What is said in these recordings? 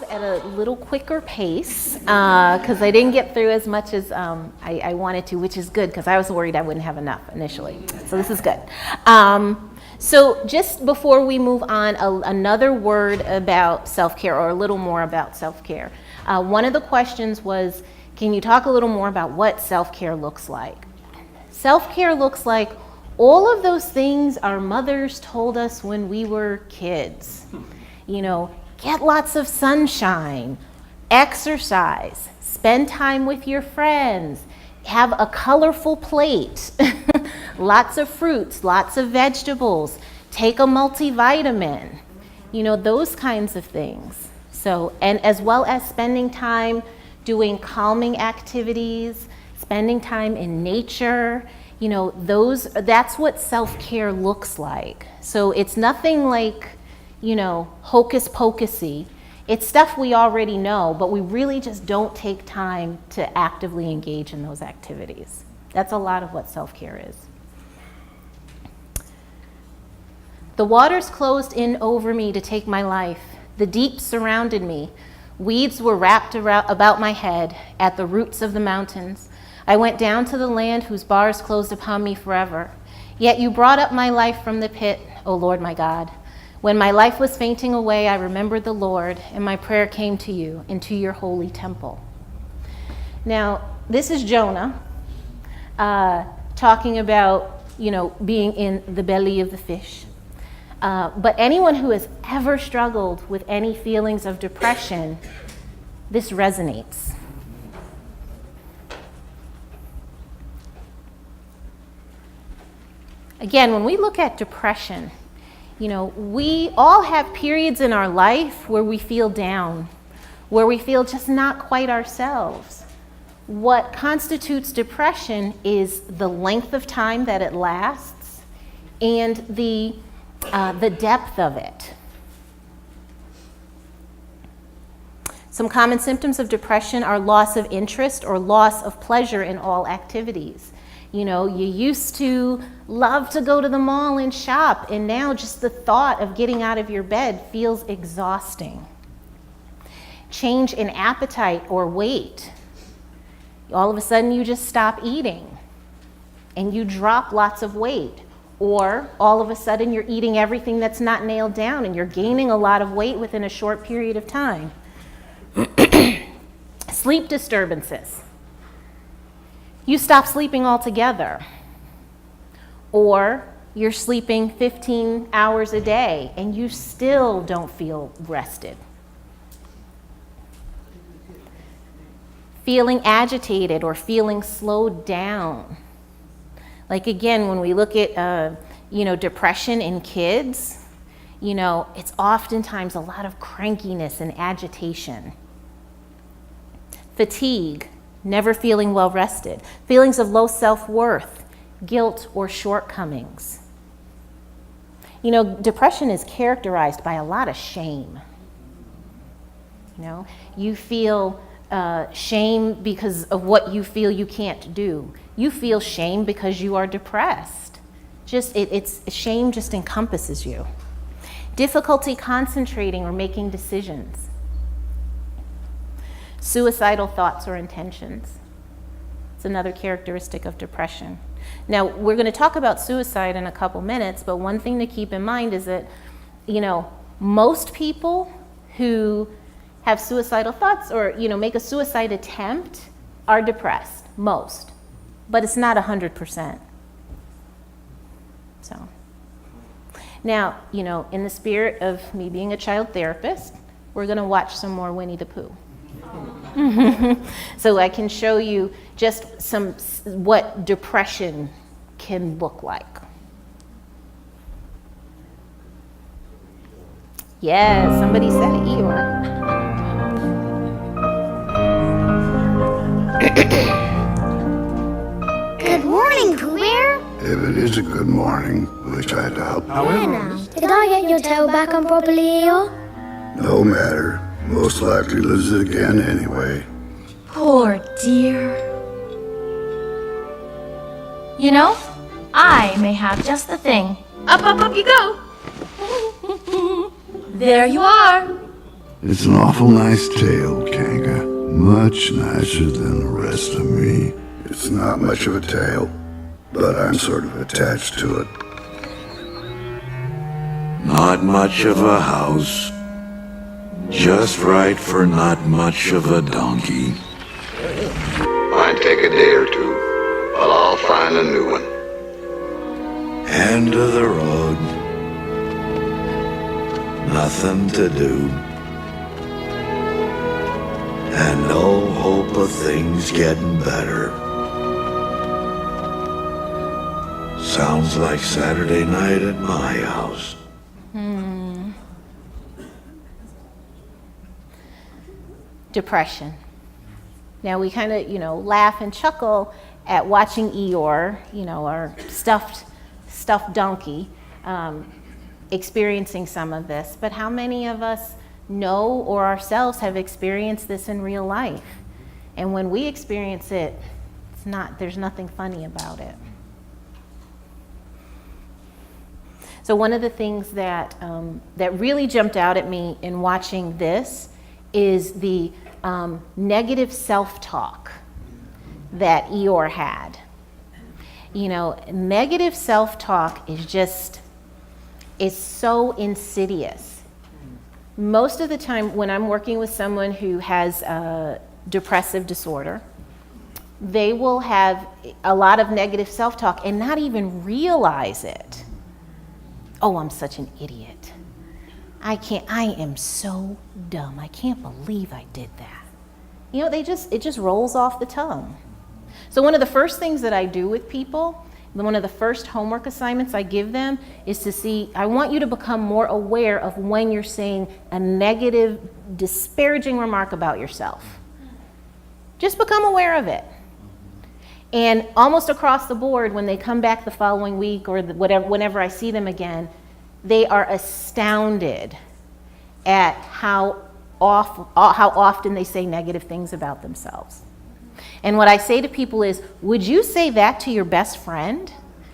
at a little quicker pace because I didn't get through as much as I wanted to, which is good because I was worried I wouldn't have enough initially. So this is good. So just before we move on, another word about self-care, or a little more about self-care. One of the questions was, can you talk a little more about what self-care looks like? Self-care looks like all of those things our mothers told us when we were kids. You know, get lots of sunshine, exercise, spend time with your friends, have a colorful plate, lots of fruits, lots of vegetables, take a multivitamin, you know, those kinds of things. So, and as well as spending time doing calming activities, spending time in nature, you know, that's what self-care looks like. So it's nothing like, you know, hocus pocusy. It's stuff we already know, but we really just don't take time to actively engage in those activities. That's a lot of what self-care is. The waters closed in over me to take my life. The deep surrounded me. Weeds were wrapped about my head at the roots of the mountains. I went down to the land whose bars closed upon me forever. Yet you brought up my life from the pit, O Lord my God. When my life was fainting away, I remembered the Lord, and my prayer came to you into your holy temple. Now, this is Jonah talking about, you know, being in the belly of the fish. But anyone who has ever struggled with any feelings of depression, this resonates. Again, when we look at depression, you know, we all have periods in our life where we feel down, where we feel just not quite ourselves. What constitutes depression is the length of time that it lasts and the depth of it. Some common symptoms of depression are loss of interest or loss of pleasure in all activities. You know, you used to love to go to the mall and shop, and now just the thought of getting out of your bed feels exhausting. Change in appetite or weight. All of a sudden you just stop eating and you drop lots of weight. Or all of a sudden you're eating everything that's not nailed down and you're gaining a lot of weight within a short period of time. Sleep disturbances. You stop sleeping altogether. Or you're sleeping 15 hours a day and you still don't feel rested. Feeling agitated or feeling slowed down. Like again, when we look at, depression in kids, you know, it's oftentimes a lot of crankiness and agitation. Fatigue, never feeling well rested. Feelings of low self-worth, guilt or shortcomings. You know, depression is characterized by a lot of shame. You know, you feel shame because of what you feel you can't do. You feel shame because you are depressed. It's shame just encompasses you. Difficulty concentrating or making decisions. Suicidal thoughts or intentions. It's another characteristic of depression. Now, we're going to talk about suicide in a couple minutes, but one thing to keep in mind is that, you know, most people who have suicidal thoughts or, you know, make a suicide attempt are depressed, most. But it's not 100%. So, now, you know, in the spirit of me being a child therapist, we're going to watch some more Winnie the Pooh. So I can show you just what depression can look like. Yes, somebody said it, Eeyore. Good morning, Pooh Bear. If it is a good morning, we tried to help. However, did I get your tail back on properly, Eeyore? No matter. Most likely lose it again anyway. Poor dear. You know, I may have just the thing. Up, up, up you go. There you are. It's an awful nice tale, Kanga. Much nicer than the rest of me. It's not much of a tale, but I'm sort of attached to it. Not much of a house. Just right for not much of a donkey. Might take a day or two, but I'll find a new one. End of the road. Nothing to do. And no hope of things getting better. Sounds like Saturday night at my house. Depression. Now we kind of, laugh and chuckle at watching Eeyore, our stuffed donkey, experiencing some of this. But how many of us know or ourselves have experienced this in real life? And when we experience it, there's nothing funny about it. So one of the things that really jumped out at me in watching this is the negative self-talk that Eeyore had. Negative self-talk is so insidious. Most of the time when I'm working with someone who has a depressive disorder, they will have a lot of negative self-talk and not even realize it. Oh, I'm such an idiot. I am so dumb. I can't believe I did that. It just rolls off the tongue. So one of the first things that I do with people, one of the first homework assignments I give them is to see, I want you to become more aware of when you're saying a negative, disparaging remark about yourself. Just become aware of it. And almost across the board, when they come back the following week or whenever I see them again, they are astounded at how often they say negative things about themselves. And what I say to people is, would you say that to your best friend?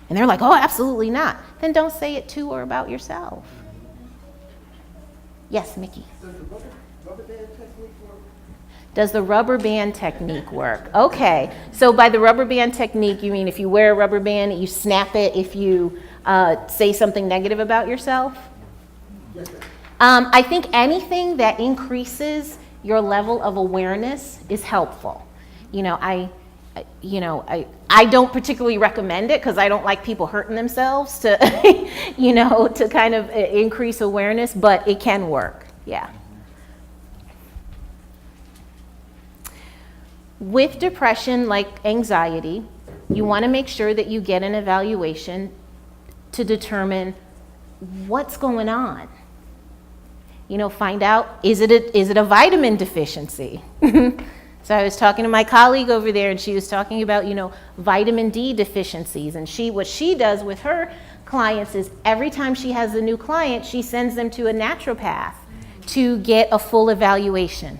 And they're like, oh, absolutely not. Then don't say it to or about yourself. Yes, Mickey. Does the rubber band technique work? Okay, so by the rubber band technique, you mean if you wear a rubber band, you snap it if you say something negative about yourself? I think anything that increases your level of awareness is helpful. I don't particularly recommend it because I don't like people hurting themselves to, to kind of increase awareness, but it can work, yeah. With depression, like anxiety, you want to make sure that you get an evaluation to determine what's going on. Find out, is it a vitamin deficiency? So I was talking to my colleague over there, and she was talking about, vitamin D deficiencies. And what she does with her clients is every time she has a new client, she sends them to a naturopath to get a full evaluation,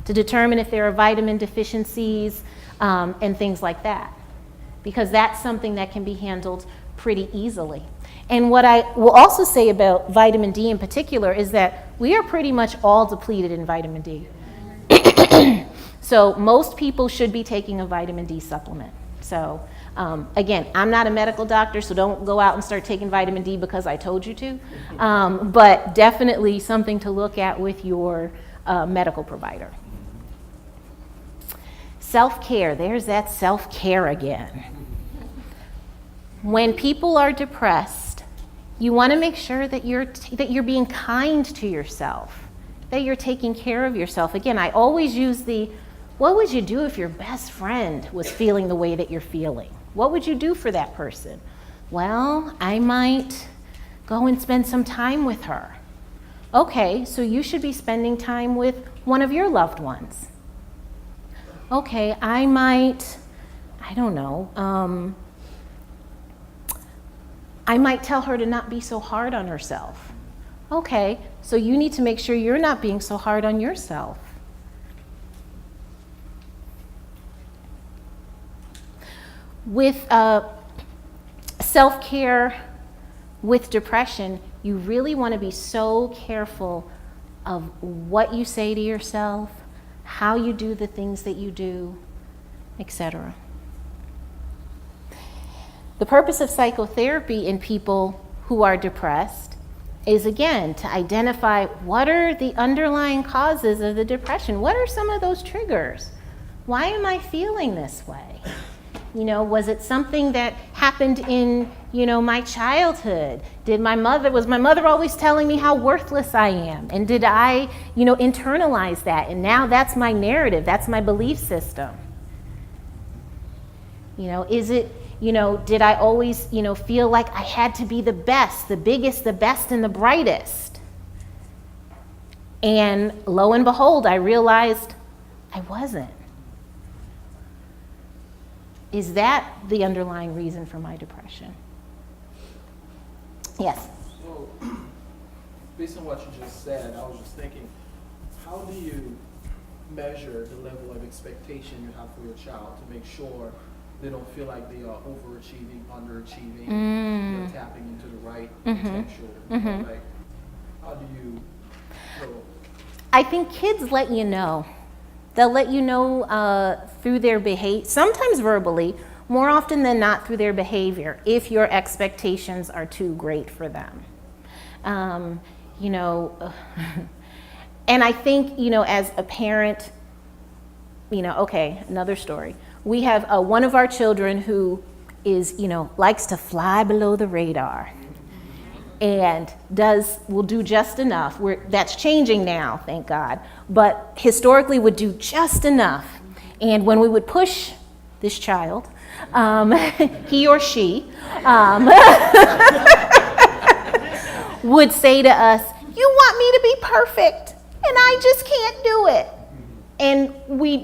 to determine if there are vitamin deficiencies and things like that. Because that's something that can be handled pretty easily. And what I will also say about vitamin D in particular is that we are pretty much all depleted in vitamin D. So most people should be taking a vitamin D supplement. So again, I'm not a medical doctor, so don't go out and start taking vitamin D because I told you to. But definitely something to look at with your medical provider. Self-care, there's that self-care again. When people are depressed, you want to make sure that you're being kind to yourself, that you're taking care of yourself. Again, I always use what would you do if your best friend was feeling the way that you're feeling? What would you do for that person? Well, I might go and spend some time with her. Okay, so you should be spending time with one of your loved ones. Okay, I might tell her to not be so hard on herself. Okay, so you need to make sure you're not being so hard on yourself. With self-care with depression, you really want to be so careful of what you say to yourself, how you do the things that you do, etc. The purpose of psychotherapy in people who are depressed is, again, to identify what are the underlying causes of the depression. What are some of those triggers? Why am I feeling this way? Was it something that happened in, my childhood? Was my mother always telling me how worthless I am? And did I, internalize that? And now that's my narrative, that's my belief system. Is it, did I always, feel like I had to be the best, the biggest, the best, and the brightest? And lo and behold, I realized I wasn't. Is that the underlying reason for my depression? Yes? So, based on what you just said, I was just thinking, how do you measure the level of expectation you have for your child to make sure they don't feel like they are overachieving, underachieving, they're tapping into the right potential? Like, how do you I think kids let you know. They'll let you know through their behavior, sometimes verbally, more often than not through their behavior, if your expectations are too great for them. And I think, as a parent, okay, another story. We have one of our children who is, likes to fly below the radar and will do just enough. That's changing now, thank God, but historically would do just enough. And when we would push this child, he or she would say to us, "You want me to be perfect, and I just can't do it." And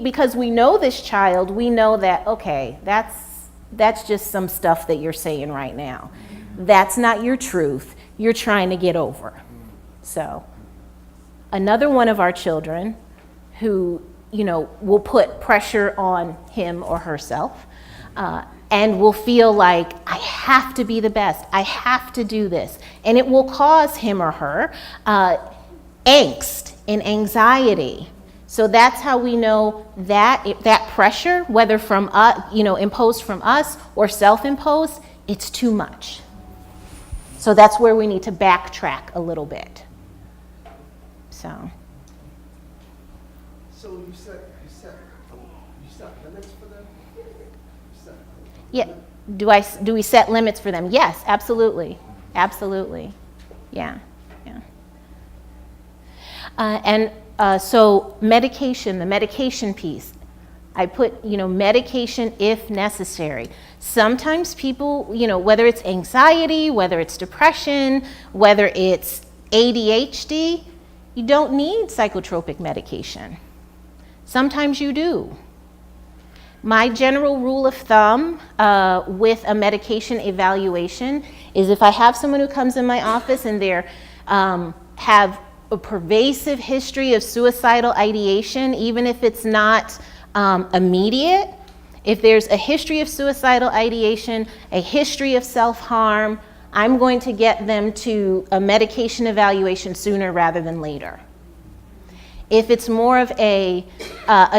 because we know this child, we know that, okay, that's just some stuff that you're saying right now. That's not your truth. You're trying to get over. So another one of our children who, will put pressure on him or herself and will feel like, I have to be the best. I have to do this. And it will cause him or her angst and anxiety. So that's how we know that pressure, whether from imposed from us or self-imposed, it's too much. So that's where we need to backtrack a little bit. So you set limits for them? Yeah. Do we set limits for them? Yes, absolutely. Absolutely. Yeah. So medication, the medication piece. I put, medication if necessary. Sometimes people, whether it's anxiety, whether it's depression, whether it's ADHD, you don't need psychotropic medication. Sometimes you do. My general rule of thumb with a medication evaluation is if I have someone who comes in my office and they have a pervasive history of suicidal ideation, even if it's not immediate, if there's a history of suicidal ideation, a history of self-harm, I'm going to get them to a medication evaluation sooner rather than later. If it's more of a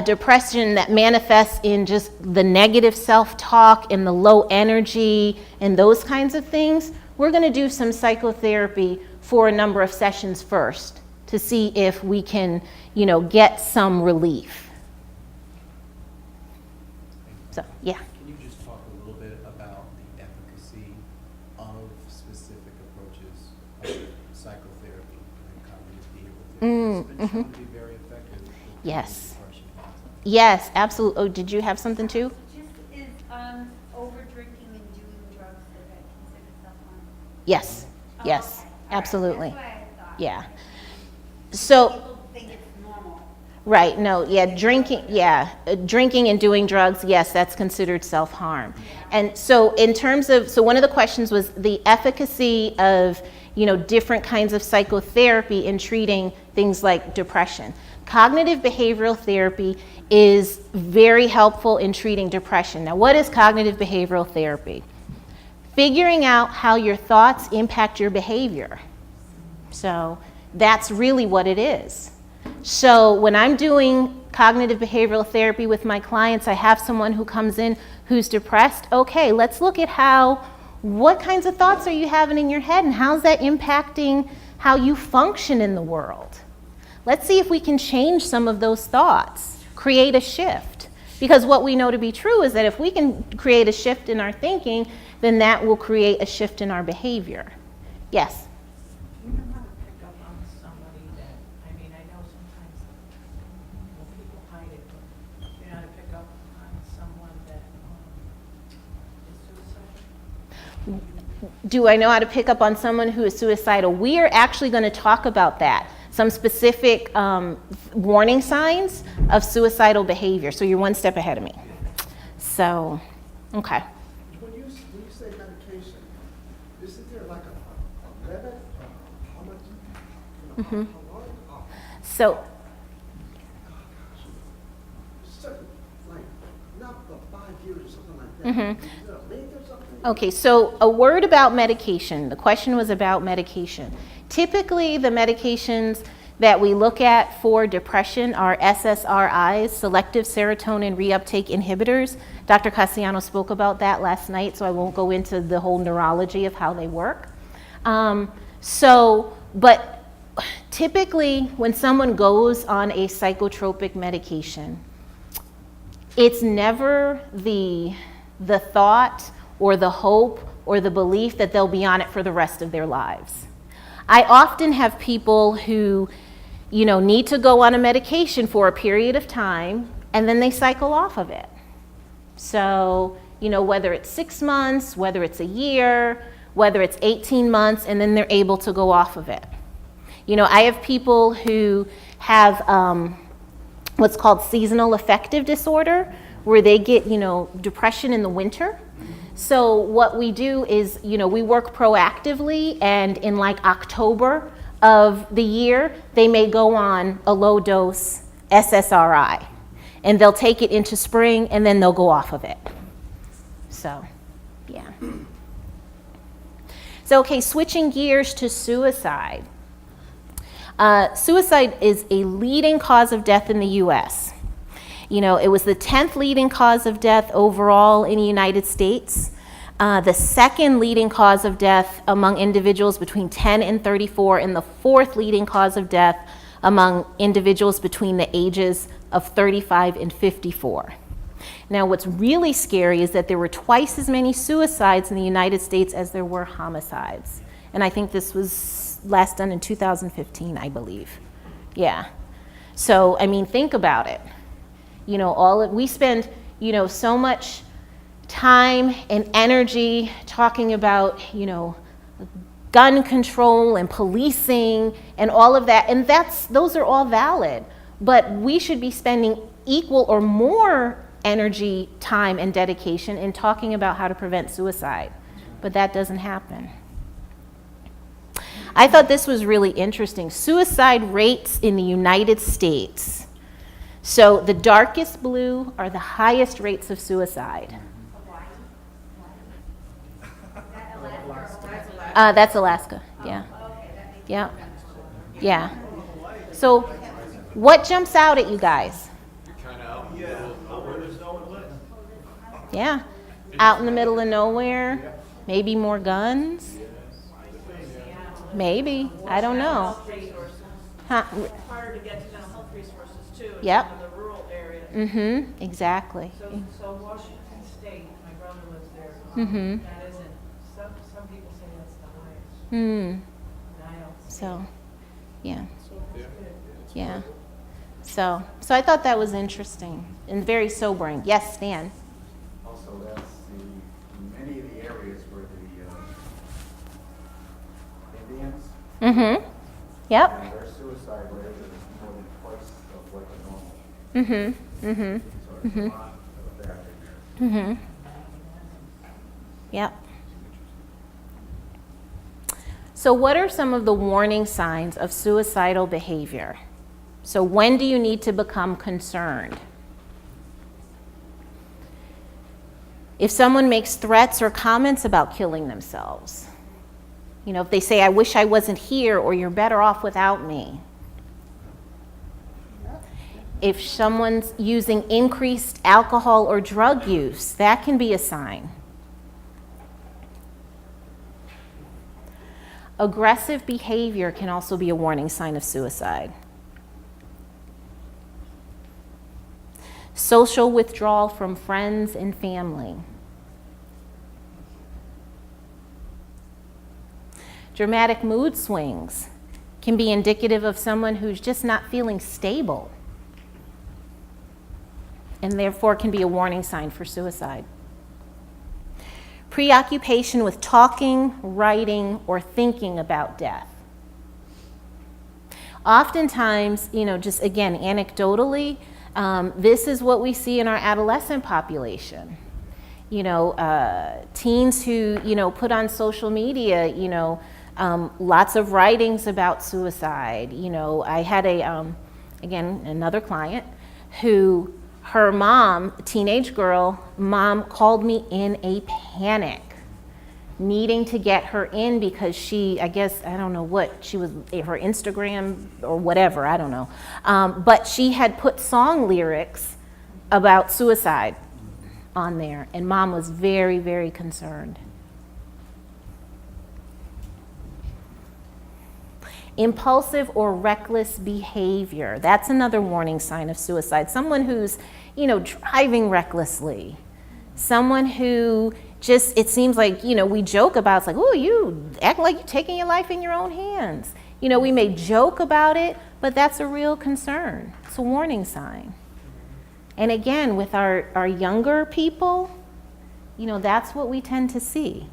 depression that manifests in just the negative self-talk and the low energy and those kinds of things, we're going to do some psychotherapy for a number of sessions first to see if we can, get some relief. So, yeah. Can you just talk a little bit about the efficacy of specific approaches of psychotherapy and cognitive behavioral therapy? It's been shown to be very effective. Yes. Yes, absolutely. Oh, did you have something too? Just is over drinking and doing drugs that are considered self-harm? Yes. Oh, Yes. okay. All right. Absolutely. That's what I thought. Yeah. So. People think it's normal. Right, no, drinking and doing drugs, yes, that's considered self-harm. And so in terms of, one of the questions was the efficacy of, different kinds of psychotherapy in treating things like depression. Cognitive behavioral therapy is very helpful in treating depression. Now, what is cognitive behavioral therapy? Figuring out how your thoughts impact your behavior. So, That's really what it is. So when I'm doing cognitive behavioral therapy with my clients, I have someone who comes in who's depressed. Okay, let's look at what kinds of thoughts are you having in your head and how's that impacting how you function in the world? Let's see if we can change some of those thoughts, create a shift. Because what we know to be true is that if we can create a shift in our thinking, then that will create a shift in our behavior. Yes? Do you know how to pick up on somebody that, I mean, I know sometimes, well, people hide it, but do you know how to pick up on someone that is suicidal? Do I know how to pick up on someone who is suicidal? We are actually going to talk about that. Some specific warning signs of suicidal behavior. So you're one step ahead of me. So, okay. When you say medication, isn't there like a limit? How much? How long? So, Certain, like not the 5 years or something like that. Is there a limit or something? okay, so a word about medication. The question was about medication. Typically, the medications that we look at for depression are SSRIs, selective serotonin reuptake inhibitors. Dr. Cassiano spoke about that last night, so I won't go into the whole neurology of how they work. But typically, when someone goes on a psychotropic medication, it's never the thought or the hope or the belief that they'll be on it for the rest of their lives. I often have people who, need to go on a medication for a period of time, and then they cycle off of it. So, whether it's 6 months, whether it's a year, whether it's 18 months, and then they're able to go off of it. I have people who have what's called seasonal affective disorder, where they get, depression in the winter. So what we do is, we work proactively, and in like October of the year, they may go on a low dose SSRI, and they'll take it into spring, and then they'll go off of it. So, yeah. So, okay, switching gears to suicide. Suicide is a leading cause of death in the U.S. It was the 10th leading cause of death overall in the United States, the second leading cause of death among individuals between 10 and 34, and the fourth leading cause of death among individuals between the ages of 35 and 54. Now, what's really scary is that there were twice as many suicides in the United States as there were homicides. And I think this was last done in 2015, I believe. Yeah. So, think about it. We spend, so much time and energy talking about, gun control and policing and all of that, and those are all valid. But we should be spending equal or more energy, time, and dedication in talking about how to prevent suicide. But that doesn't happen. I thought this was really interesting. Suicide rates in the United States. So the darkest blue are the highest rates of suicide. That's Alaska, yeah. Yeah. Yeah. So what jumps out at you guys? Yeah. Out in the middle of nowhere, maybe more guns. Maybe, I don't know. Huh? It's harder to get to mental health resources too, Yep. in the rural areas. Exactly. So Washington State, my brother lives there. That isn't, some people say that's the highest. So, yeah. Yeah. So I thought that was interesting and very sobering. Yes, Stan. Also, that's many of the areas where the Indians, Yep. and their suicide rate is more than twice of what the normal. So there's a lot of that in there. Yep. So what are some of the warning signs of suicidal behavior? So when do you need to become concerned? If someone makes threats or comments about killing themselves, You know, if they say, I wish I wasn't here, or you're better off without me. If someone's using increased alcohol or drug use, that can be a sign. Aggressive behavior can also be a warning sign of suicide. Social withdrawal from friends and family. Dramatic mood swings can be indicative of someone who's just not feeling stable, and therefore can be a warning sign for suicide. Preoccupation with talking, writing, or thinking about death. Oftentimes, you know, just again, anecdotally, this is what we see in our adolescent population. You know, teens who, you know, put on social media, you know, lots of writings about suicide. You know, I had again, another client who, her mom, a teenage girl, mom called me in a panic, needing to get her in because she, I guess, I don't know what, she was, her Instagram or whatever, I don't know. But she had put song lyrics about suicide on there, and mom was very, very concerned. Impulsive or reckless behavior. That's another warning sign of suicide. Someone who's, you know, driving recklessly. Someone who just, it seems like, you know, we joke about, it's like, oh, you act like you're taking your life in your own hands. You know, we may joke about it, but that's a real concern. It's a warning sign. And again, with our younger people, you know, that's what we tend to see.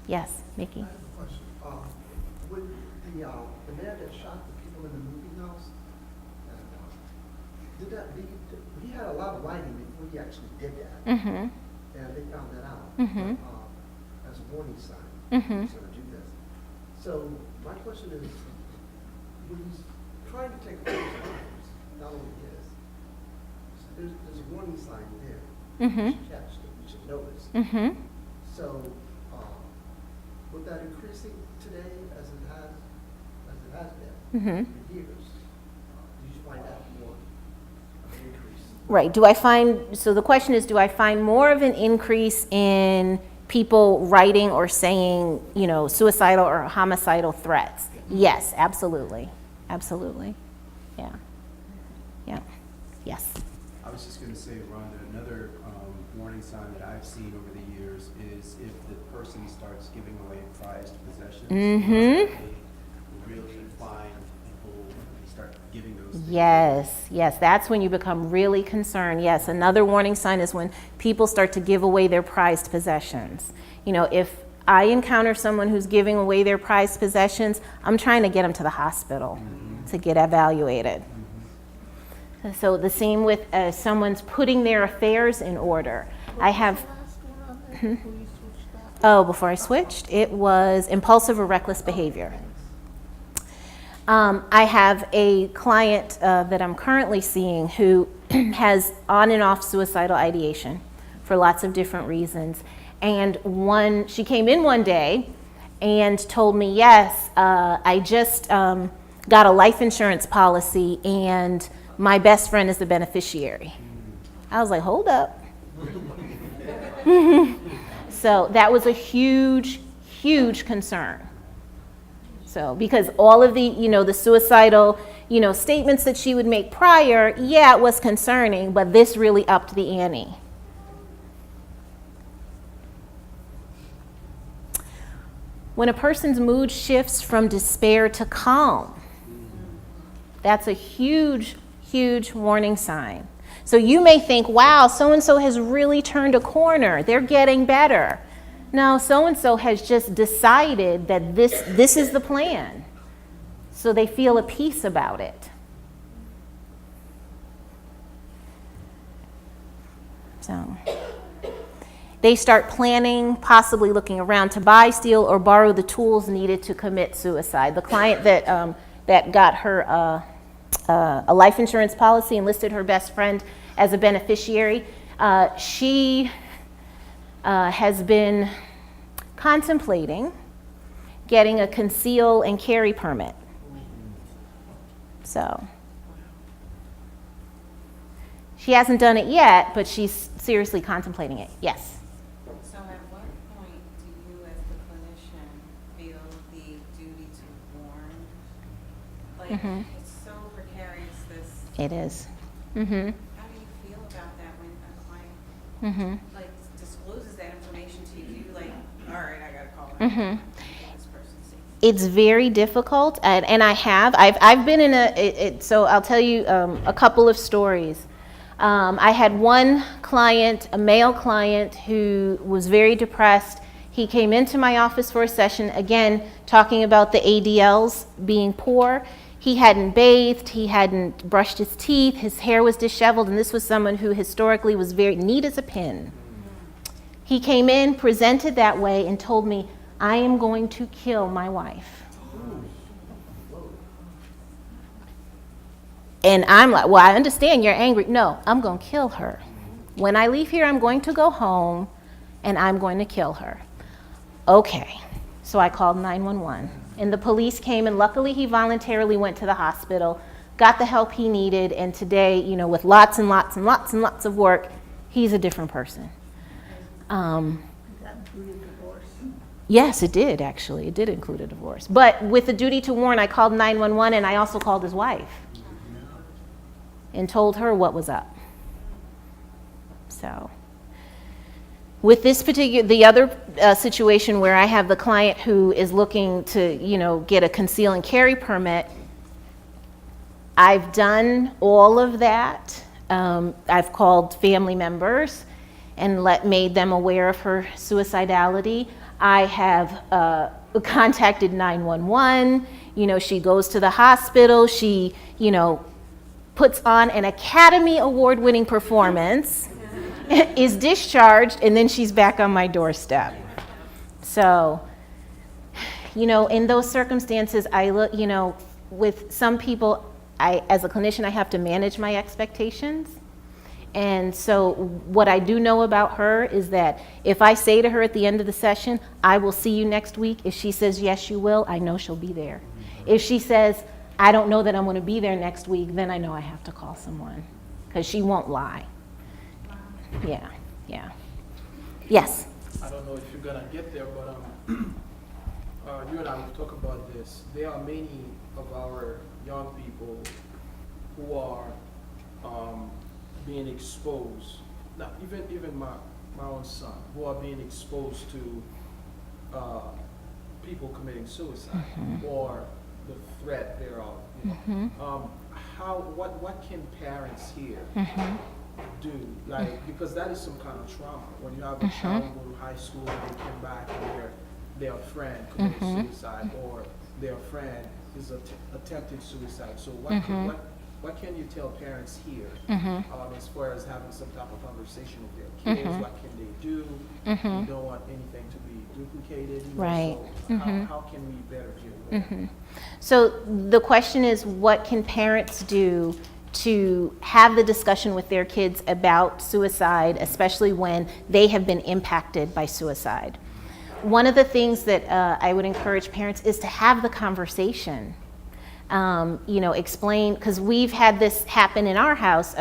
Yes, Mickey? The man that shot the people in the movie house, he had a lot of writing before he actually did that. Mm-hmm. And they found that out as a warning sign. Mm-hmm. He's going to do this. So my question is, when he's trying to take away his lives, not only his, there's a warning sign there. Mm-hmm. We should catch it. We should notice. Mm-hmm. So with that increasing today as it has been for years, do you find that more of an increase? Right. So the question is, do I find more of an increase in people writing or saying, you know, suicidal or homicidal threats? Yes, absolutely. Absolutely. Yeah. Yeah. Yes. I was just going to say, Rhonda, another warning sign that I've seen over the years is if the person starts giving away prized possessions. Mm-hmm. They really find people start giving those things. Yes, that's when you become really concerned. Yes, another warning sign is when people start to give away their prized possessions. You know, if I encounter someone who's giving away their prized possessions, I'm trying to get them to the hospital to get evaluated. So the same with someone's putting their affairs in order. I have, before I switched, it was impulsive or reckless behavior. I have a client that I'm currently seeing who has on and off suicidal ideation for lots of different reasons. And she came in one day and told me, yes, I just got a life insurance policy and my best friend is the beneficiary. I was like, hold up. So that was a huge, huge concern. So because all of the, you know, the suicidal, you know, statements that she would make prior, yeah, it was concerning, but this really upped the ante. When a person's mood shifts from despair to calm, that's a huge, huge warning sign. So you may think, wow, so-and-so has really turned a corner. They're getting better. No, so-and-so has just decided that this is the plan. So they feel at peace about it. So they start planning, possibly looking around to buy, steal, or borrow the tools needed to commit suicide. The client that got her a life insurance policy and listed her best friend as a beneficiary, she has been contemplating getting a conceal and carry permit. So she hasn't done it yet, but she's seriously contemplating it. Yes. So at what point do you as the clinician feel the duty to warn? Like, it's so precarious, this. It is. How do you feel about that when a client like discloses that information to you? Do you like, all right, I gotta call her. This person's safe. It's very difficult, and I've been in so I'll tell you a couple of stories. I had one client, a male client, who was very depressed. He came into my office for a session, again, talking about the ADLs being poor. He hadn't bathed, he hadn't brushed his teeth, his hair was disheveled, and this was someone who historically was very neat as a pin. He came in, presented that way, and told me, I am going to kill my wife. And I'm like, well, I understand you're angry. No, I'm going to kill her. When I leave here, I'm going to go home, and I'm going to kill her. Okay. So I called 911. And the police came, and luckily he voluntarily went to the hospital, got the help he needed, and today, you know, with lots and lots and lots and lots of work, he's a different person. That included divorce? Yes, it did, actually. It did include a divorce. But with the duty to warn, I called 911, and I also called his wife and told her what was up. So with this the other situation where I have the client who is looking to, you know, get a conceal and carry permit, I've done all of that. I've called family members and made them aware of her suicidality. I have contacted 911. You know, she goes to the hospital. She, you know, puts on an Academy Award-winning performance, is discharged, and then she's back on my doorstep. So, you know, in those circumstances, I look, you know, with some people, as a clinician, I have to manage my expectations. And so what I do know about her is that if I say to her at the end of the session, I will see you next week, if she says, yes, you will, I know she'll be there. If she says, I don't know that I'm going to be there next week, then I know I have to call someone, because she won't lie. Yeah, yeah. Yes? I don't know if you're gonna get there, but you and I will talk about this. There are many of our young people who are being exposed. Now, even my own son, who are being exposed to people committing suicide or the threat thereof. You know. What can parents here do? Like, because that is some kind of trauma. When you have a child go to high school and they come back and their friend committed suicide, or their friend is attempted suicide. So what can you tell parents here as far as having some type of conversation with their kids? What can they do? You don't want anything to be duplicated. You know, Right. So how can we better deal with it? So the question is, what can parents do to have the discussion with their kids about suicide, especially when they have been impacted by suicide? One of the things that I would encourage parents is to have the conversation. You know, explain, because we've had this happen in our house.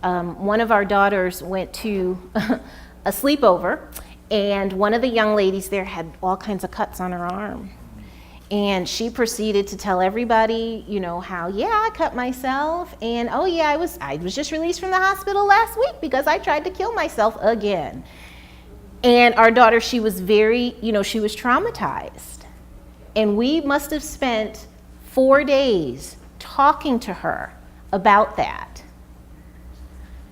One of our daughters went to a sleepover, and one of the young ladies there had all kinds of cuts on her arm. And she proceeded to tell everybody, you know, how, yeah, I cut myself, and oh yeah, I was just released from the hospital last week because I tried to kill myself again. And our daughter, she was very, you know, she was traumatized. And we must have spent 4 days talking to her about that.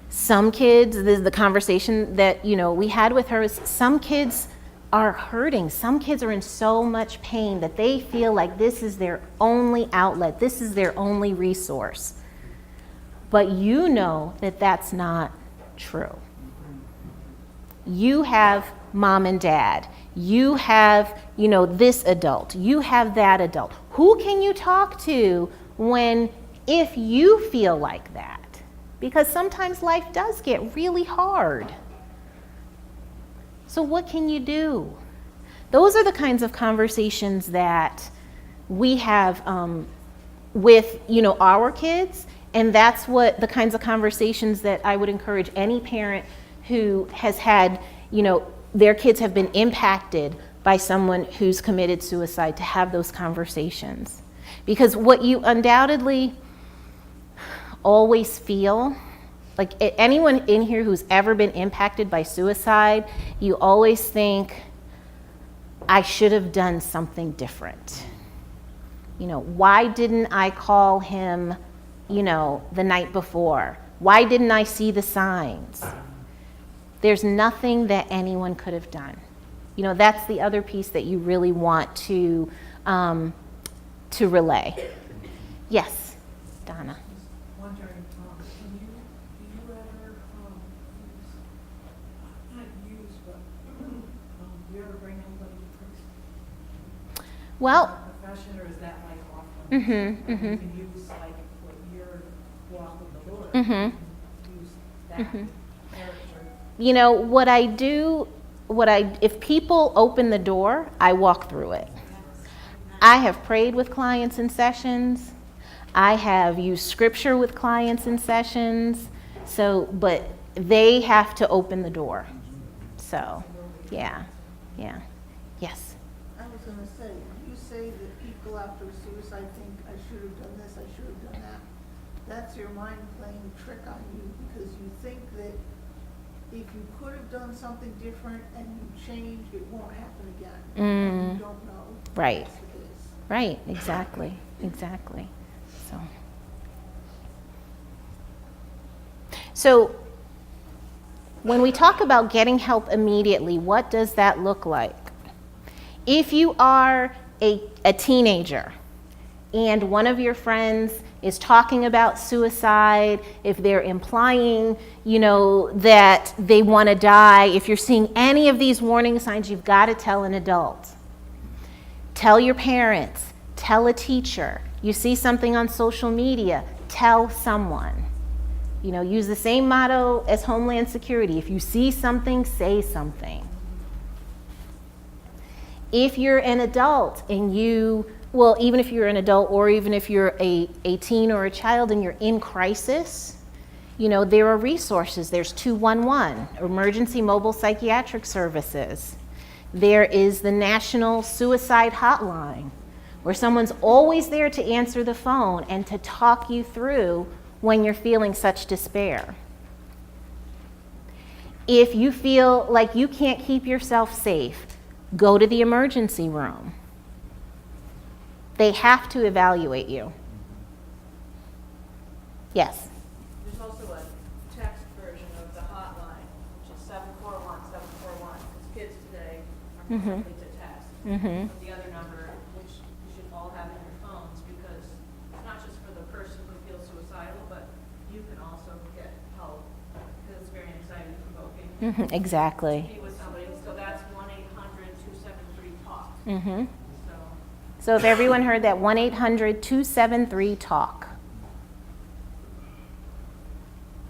Some kids, the conversation that, you know, we had with her is some kids are hurting. Some kids are in so much pain that they feel like this is their only outlet. This is their only resource. But you know that that's not true. You have mom and dad. You have, you know, this adult. You have that adult. Who can you talk to if you feel like that? Because sometimes life does get really hard. So what can you do? Those are the kinds of conversations that we have with, our kids, and that's what the kinds of conversations that I would encourage any parent who has had, their kids have been impacted by someone who's committed suicide to have those conversations. Because what you undoubtedly always feel, like anyone in here who's ever been impacted by suicide, you always think, I should have done something different. Why didn't I call him, the night before? Why didn't I see the signs? There's nothing that anyone could have done. That's the other piece that you really want to relay. Yes, Donna. Wondering, do you ever do you ever bring anybody to Christ? Well, Profession, or is that like often? You can use like what your walk with the Lord. Use that character. What I do, if people open the door, I walk through it. I have prayed with clients in sessions. I have used scripture with clients in sessions. But they have to open the door. So, yeah. Yes. I was going to say, you say that people after suicide think, I should have done this, I should have done that. That's your mind playing a trick on you, because you think that if you could have done something different and you changed, it won't happen again. And you don't know. Right. That's the case. Right, exactly. So when we talk about getting help immediately, what does that look like? If you are a teenager and one of your friends is talking about suicide, if they're implying, that they want to die, if you're seeing any of these warning signs, you've got to tell an adult. Tell your parents, tell a teacher. You see something on social media, tell someone. Use the same motto as Homeland Security. If you see something, say something. If you're an adult and even if you're an adult or even if you're a teen or a child and you're in crisis, there are resources. There's 211, Emergency Mobile Psychiatric Services. There is the National Suicide Hotline, where someone's always there to answer the phone and to talk you through when you're feeling such despair. If you feel like you can't keep yourself safe, go to the emergency room. They have to evaluate you. Yes? There's also a text version of the hotline, which is 741-741, because kids today are more likely to text. The other number, which you should all have in your phones, because it's not just for the person who feels suicidal, but you can also get help, because it's very anxiety-provoking. Exactly. To be with somebody, so that's 1-800-273-TALK. So if everyone heard that, 1-800-273-TALK.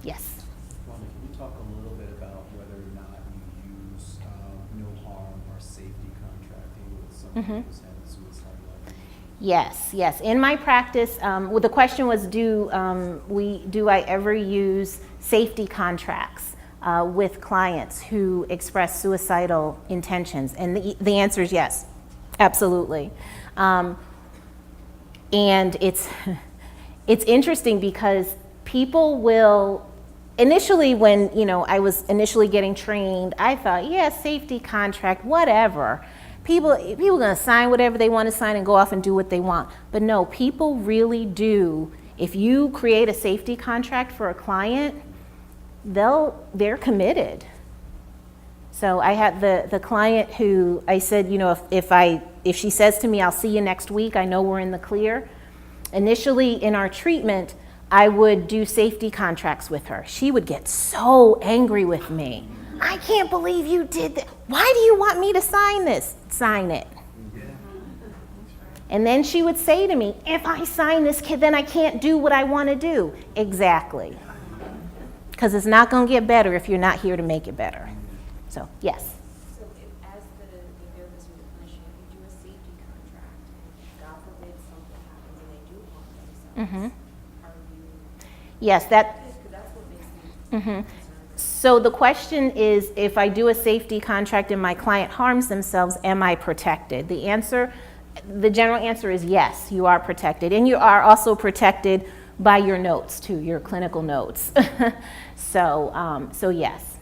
Yes. Rhonda, can you talk a little bit about whether or not you use no harm or safety contracting with someone who's had suicidal ideation? Yes. In my practice, the question was, do I ever use safety contracts with clients who express suicidal intentions? And the answer is yes, absolutely. And it's interesting because people will initially, when I was initially getting trained, I thought, yeah, safety contract, whatever. People are going to sign whatever they want to sign and go off and do what they want. But no, people really do. If you create a safety contract for a client, they're committed. So I had the client who I said, if she says to me, I'll see you next week, I know we're in the clear. Initially in our treatment, I would do safety contracts with her. She would get so angry with me. I can't believe you did that. Why do you want me to sign this? Sign it. And then she would say to me, if I sign this, then I can't do what I want to do. Exactly. Because it's not going to get better if you're not here to make it better. So, yes. So as the therapist would Yes, So the question is, if I do a safety contract and my client harms themselves, am I protected? The general answer is yes, you are protected. And you are also protected by your notes too, your clinical notes. So yes.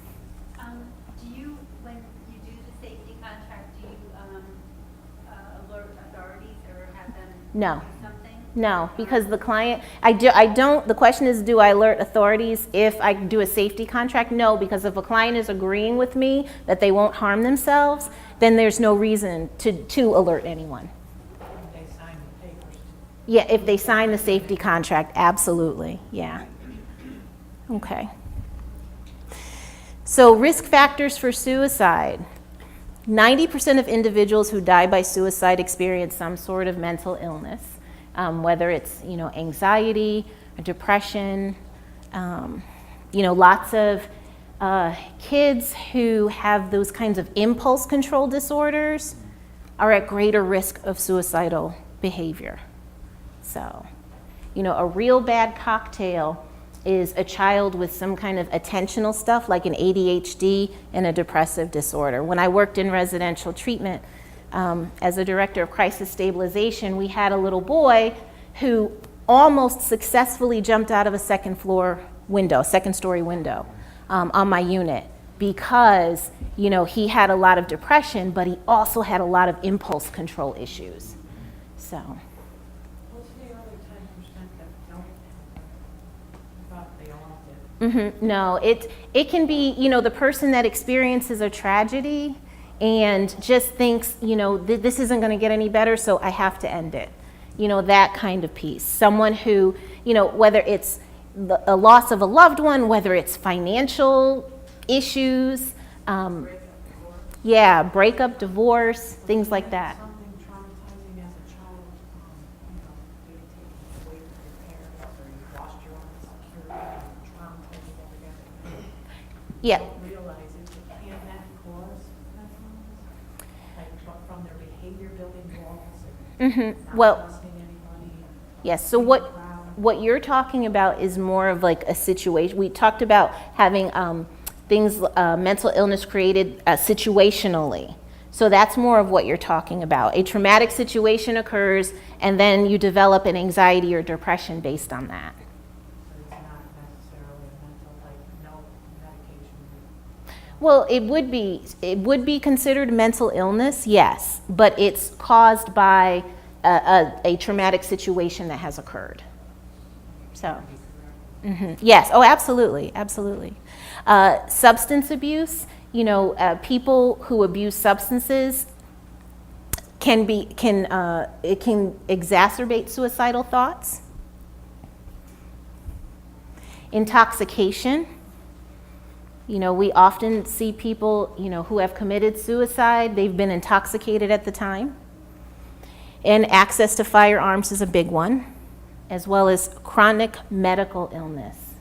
Do you, when you do the safety contract, do you alert authorities or have them No. do something? No, because the client, the question is, do I alert authorities if I do a safety contract? No, because if a client is agreeing with me that they won't harm themselves, then there's no reason to alert anyone. Yeah, if they sign the safety contract, absolutely, yeah. Okay. So risk factors for suicide. 90% of individuals who die by suicide experience some sort of mental illness, whether it's, anxiety, or depression. Lots of kids who have those kinds of impulse control disorders are at greater risk of suicidal behavior. So, a real bad cocktail is a child with some kind of attentional stuff like an ADHD and a depressive disorder. When I worked in residential treatment as a director of crisis stabilization, we had a little boy who almost successfully jumped out of a second story window on my unit because, he had a lot of depression, but he also had a lot of impulse control issues. So. No, it can be, the person that experiences a tragedy and just thinks, this isn't going to get any better, so I have to end it. That kind of piece. Someone who, whether it's a loss of a loved one, whether it's financial issues, breakup, divorce, things like that. Yeah. Realize it, can that cause from their behavior building walls? Well, yes. So what you're talking about is more of like a situation. We talked about having mental illness created situationally. So that's more of what you're talking about. A traumatic situation occurs, and then you develop an anxiety or depression based on that. Well, it would be considered mental illness, yes, but it's caused by a traumatic situation that has occurred. So, yes, oh, absolutely. Substance abuse, people who abuse substances it can exacerbate suicidal thoughts. Intoxication. We often see people, who have committed suicide. They've been intoxicated at the time. And access to firearms is a big one, as well as chronic medical illness.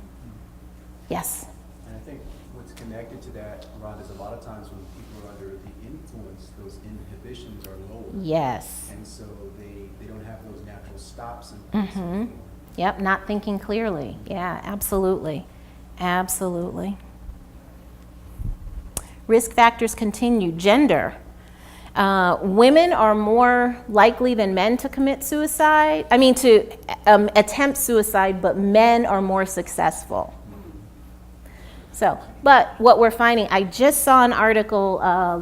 Yes? And I think what's connected to that, Ron, is a lot of times when people are under the influence, those inhibitions are lower. Yes. And so they don't have those natural stops in place anymore. Yep, not thinking clearly. Yeah, absolutely. Risk factors continue. Gender. Women are more likely than men to commit suicide. To attempt suicide, but men are more successful. So, but what we're finding, I just saw an article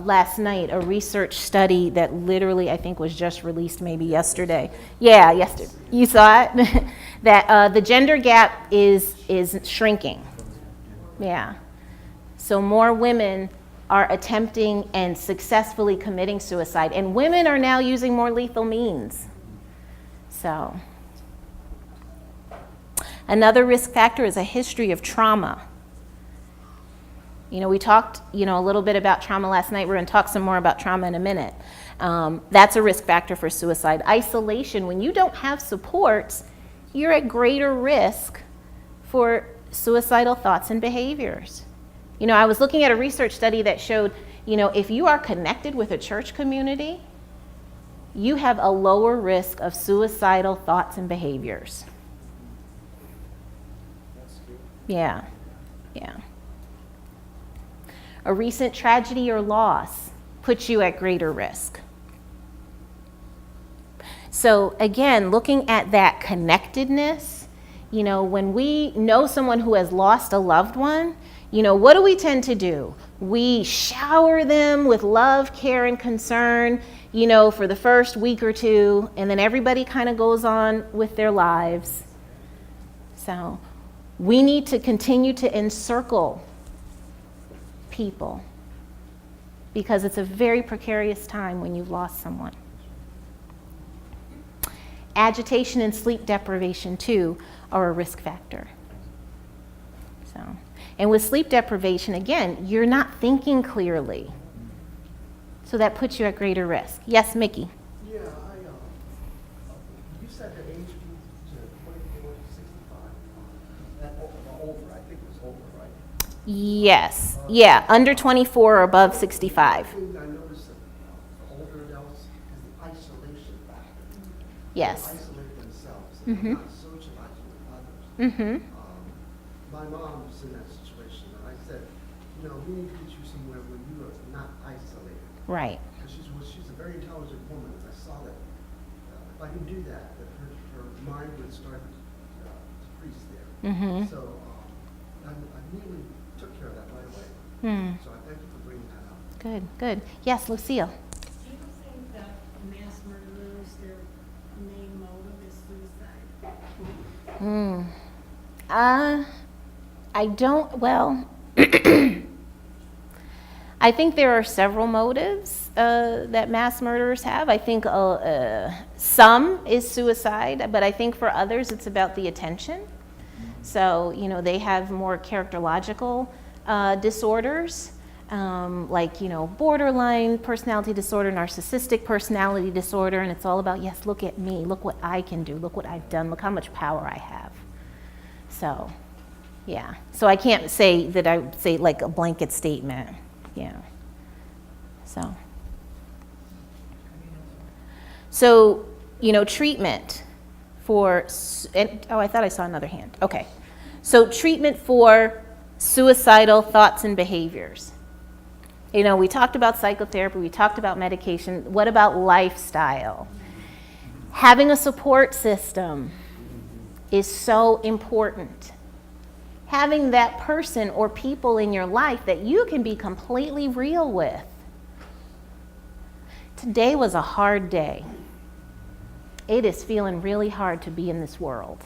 last night, a research study that literally I think was just released maybe yesterday. Yeah, yesterday. You saw it? That the gender gap is shrinking. Yeah. So more women are attempting and successfully committing suicide. And women are now using more lethal means. So, another risk factor is a history of trauma. We talked, a little bit about trauma last night. We're going to talk some more about trauma in a minute. That's a risk factor for suicide. Isolation, when you don't have supports, you're at greater risk for suicidal thoughts and behaviors. I was looking at a research study that showed, if you are connected with a church community, you have a lower risk of suicidal thoughts and behaviors. Yeah. A recent tragedy or loss puts you at greater risk. So again, looking at that connectedness, when we know someone who has lost a loved one, what do we tend to do? We shower them with love, care, and concern, for the first week or two, and then everybody kind of goes on with their lives. So we need to continue to encircle people because it's a very precarious time when you've lost someone. Agitation and sleep deprivation, too, are a risk factor. And with sleep deprivation, again, you're not thinking clearly. So that puts you at greater risk. Yes, Mickey? Yeah, you said the age group to 24 to 65. Over, I think it was over, right? Yes. Yeah, under 24 or above 65. I noticed that older adults is the isolation factor. Yes. They isolate themselves. And they're not socializing with others. My mom was in that situation, and I said, we need to get you somewhere where you are not isolated. Right. Because she's a very intelligent woman, and I saw that if I didn't do that, her mind would start to freeze there. So I immediately took care of that right away. So I thank you for bringing that up. Good. Yes, Lucille? Do you think that mass murderers, their main motive is suicide? I don't, I think there are several motives that mass murderers have. I think some is suicide, but I think for others it's about the attention. So, they have more characterological disorders, like, borderline personality disorder, narcissistic personality disorder, and it's all about, yes, look at me, look what I can do, look what I've done, look how much power I have. So, yeah. So I can't say that I would say like a blanket statement. Yeah. So, treatment for, I thought I saw another hand. Okay. So treatment for suicidal thoughts and behaviors. We talked about psychotherapy, we talked about medication. What about lifestyle? Having a support system is so important. Having that person or people in your life that you can be completely real with. Today was a hard day. It is feeling really hard to be in this world.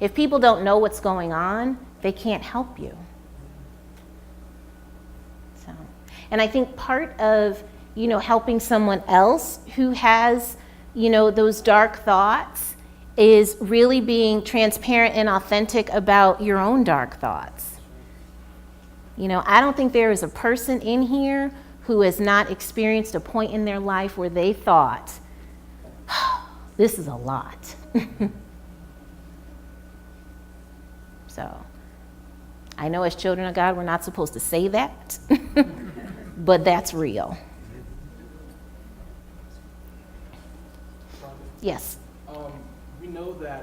If people don't know what's going on, they can't help you. And I think part of, helping someone else who has, those dark thoughts is really being transparent and authentic about your own dark thoughts. I don't think there is a person in here who has not experienced a point in their life where they thought, this is a lot. So, I know as children of God, we're not supposed to say that, but that's real. Yes. We know that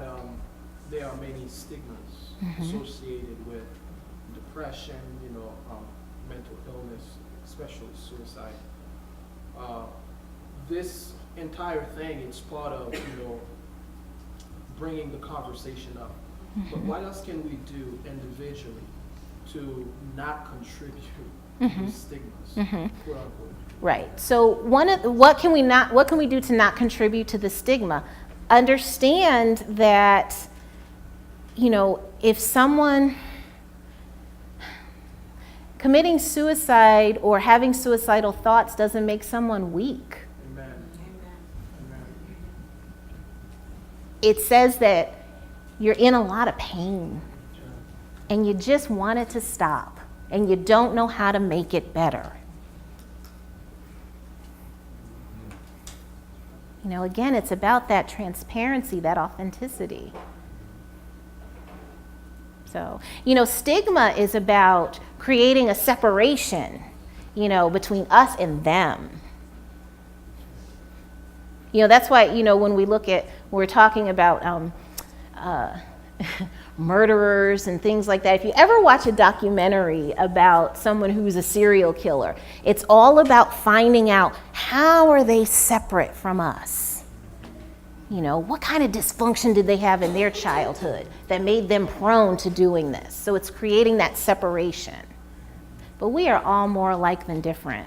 there are many stigmas associated with depression, mental illness, especially suicide. This entire thing is part of, bringing the conversation up. But what else can we do individually to not contribute to these stigmas, quote unquote? Right. So what can we do to not contribute to the stigma? Understand that, if someone committing suicide or having suicidal thoughts doesn't make someone weak. Amen. It says that you're in a lot of pain and you just want it to stop and you don't know how to make it better. Again, it's about that transparency, that authenticity. So, stigma is about creating a separation, between us and them. That's why, when we're talking about murderers and things like that. If you ever watch a documentary about someone who's a serial killer, it's all about finding out how are they separate from us. You know, what kind of dysfunction did they have in their childhood that made them prone to doing this? So it's creating that separation. But we are all more alike than different.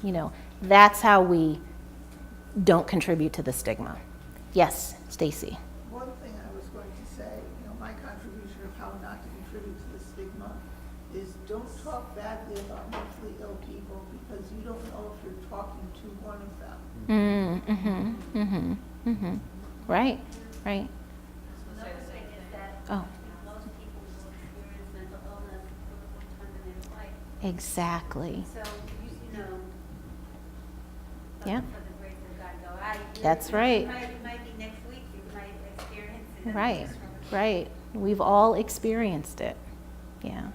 You know, that's how we don't contribute to the stigma. Yes, Stacy. One thing I was going to say, my contribution of how not to contribute to the stigma is don't talk badly about mentally ill people because you don't know if you're talking to one of them. Right. Another thing is that most people will experience mental illness at one time in their life. Exactly. So, Yeah. for the grace of God, That's right. It might be next week, you might experience it. Right. We've all experienced it. Yeah.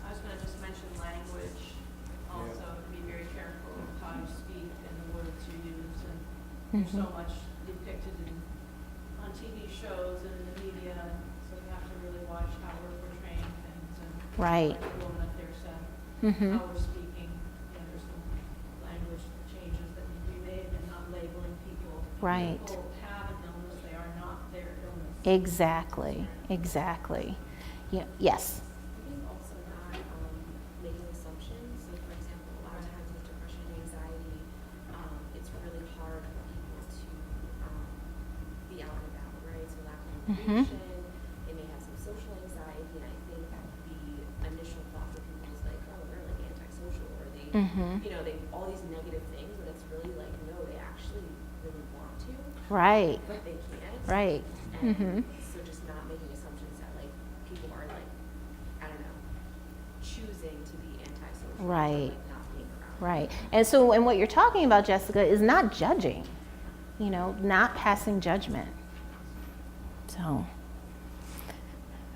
I was going to just mention language, also to be very careful of how you speak and the words you use. And there's so much depicted on TV shows and in the media, so we have to really watch how we're portraying things. And Right. like the woman up there said, how we're speaking. There's some language changes that need to be made and not labeling people. Right. People have an illness, they are not their illness. Exactly. Yeah. Yes. I think also not making assumptions. So, for example, a lot of times with depression and anxiety, it's really hard for people to be out and about, right? So lack of motivation, they may have some social anxiety, and I think the initial thought for people is like, oh, they're like antisocial, or they, they all these negative things, but it's really like, no, they actually really want to, Right. but they can't. Right. And so just not making assumptions that like people are like, I don't know, choosing to be antisocial. Right. Or, like, not being around. Right. And what you're talking about, Jessica, is not judging, not passing judgment. So,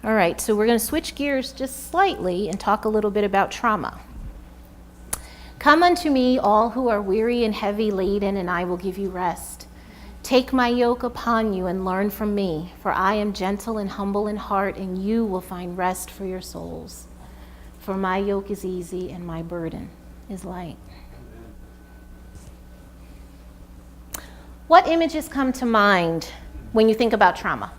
all right, so we're going to switch gears just slightly and talk a little bit about trauma. Come unto me, all who are weary and heavy laden, and I will give you rest. Take my yoke upon you and learn from me, for I am gentle and humble in heart, and you will find rest for your souls. For my yoke is easy and my burden is light. What images come to mind when you think about trauma?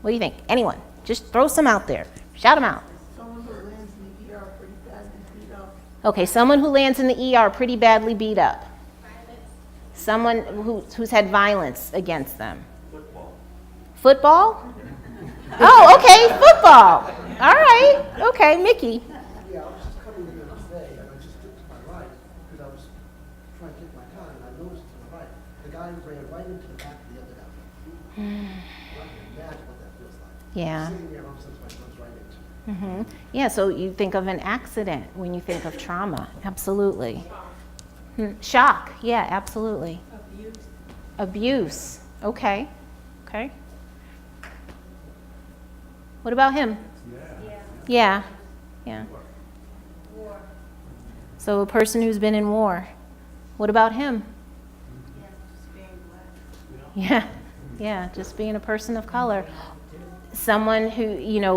What do you think? Anyone? Just throw some out there. Shout them out. Someone who lands in the ER pretty badly beat up. Okay, someone who lands in the ER pretty badly beat up. Someone who's had violence against them. Football? Oh, okay, football. All right. Okay, Mickey. Yeah, I was just coming in today, and I just looked to my right, because I was trying to take my time, and I noticed to my right, the guy ran right into the back of the other guy. I can imagine what that feels like. Yeah. Sitting there, and all of a sudden, somebody runs right into me. Yeah, so you think of an accident when you think of trauma. Absolutely. Shock. Yeah, absolutely. Abuse. Okay. What about him? Yeah. War. So a person who's been in war. What about him? Just being black. Yeah, just being a person of color. Someone who, I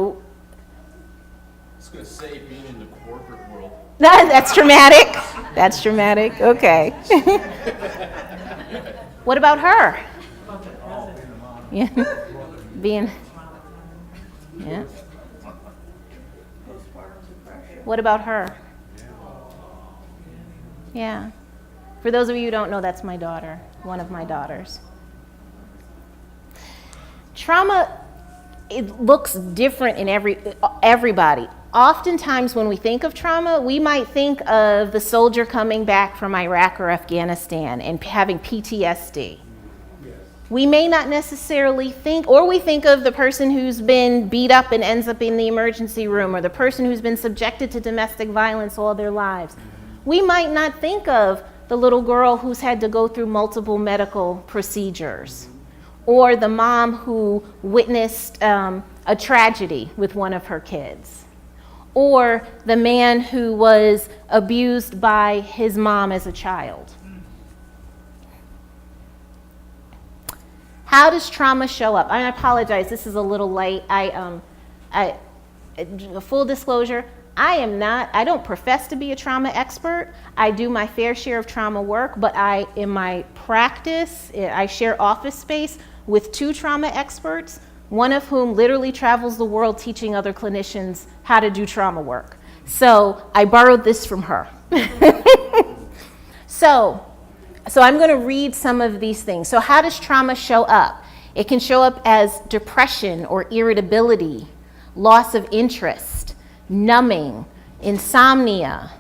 was going to say being in the corporate world. That's dramatic. Okay. What about her? Yeah. Yeah. What about her? Yeah. For those of you who don't know, that's my daughter, one of my daughters. Trauma, it looks different in everybody. Oftentimes when we think of trauma, we might think of the soldier coming back from Iraq or Afghanistan and having PTSD. We may not necessarily think, or we think of the person who's been beat up and ends up in the emergency room, or the person who's been subjected to domestic violence all their lives. We might not think of the little girl who's had to go through multiple medical procedures, or the mom who witnessed a tragedy with one of her kids, or the man who was abused by his mom as a child. How does trauma show up? I apologize, this is a little late. Full disclosure, I don't profess to be a trauma expert. I do my fair share of trauma work, but in my practice, I share office space with 2 trauma experts, one of whom literally travels the world teaching other clinicians how to do trauma work. So I borrowed this from her. So I'm going to read some of these things. So how does trauma show up? It can show up as depression or irritability, loss of interest, numbing, insomnia,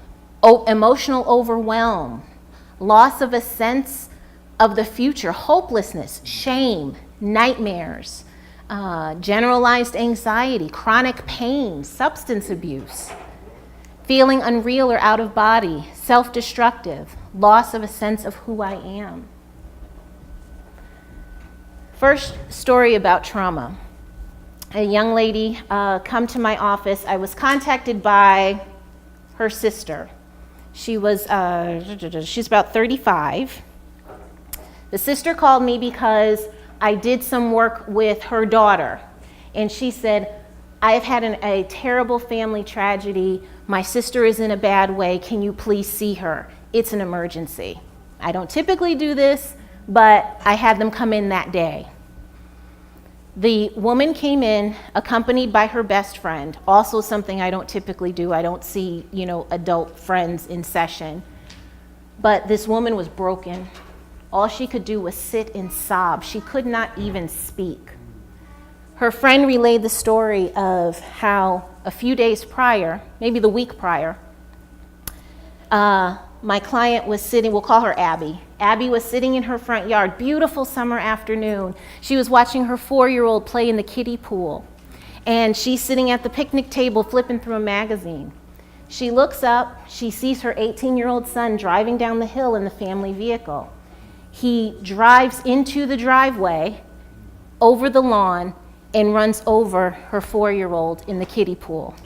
emotional overwhelm, loss of a sense of the future, hopelessness, shame, nightmares, generalized anxiety, chronic pain, substance abuse, feeling unreal or out of body, self-destructive, loss of a sense of who I am. First story about trauma. A young lady come to my office. I was contacted by her sister. She's about 35. The sister called me because I did some work with her daughter. And she said, I've had a terrible family tragedy. My sister is in a bad way. Can you please see her? It's an emergency. I don't typically do this, but I had them come in that day. The woman came in accompanied by her best friend, also something I don't typically do. I don't see, adult friends in session. But this woman was broken. All she could do was sit and sob. She could not even speak. Her friend relayed the story of how a few days prior, maybe the week prior, my client was sitting, we'll call her Abby. Abby was sitting in her front yard, beautiful summer afternoon. She was watching her 4-year-old play in the kiddie pool. And she's sitting at the picnic table flipping through a magazine. She looks up, she sees her 18-year-old son driving down the hill in the family vehicle. He drives into the driveway, over the lawn, and runs over her 4-year-old in the kiddie pool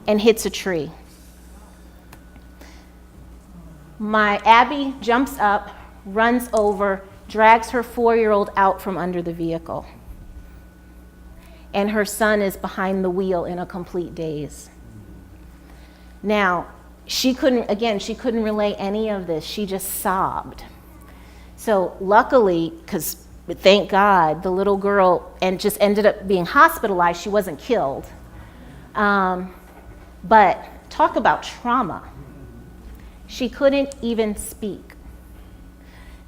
and hits a tree. My Abby jumps up, runs over, drags her 4-year-old out from under the vehicle. And her son is behind the wheel in a complete daze. Now, she couldn't relay any of this. She just sobbed. So luckily, because thank God, the little girl just ended up being hospitalized. She wasn't killed. But talk about trauma. She couldn't even speak.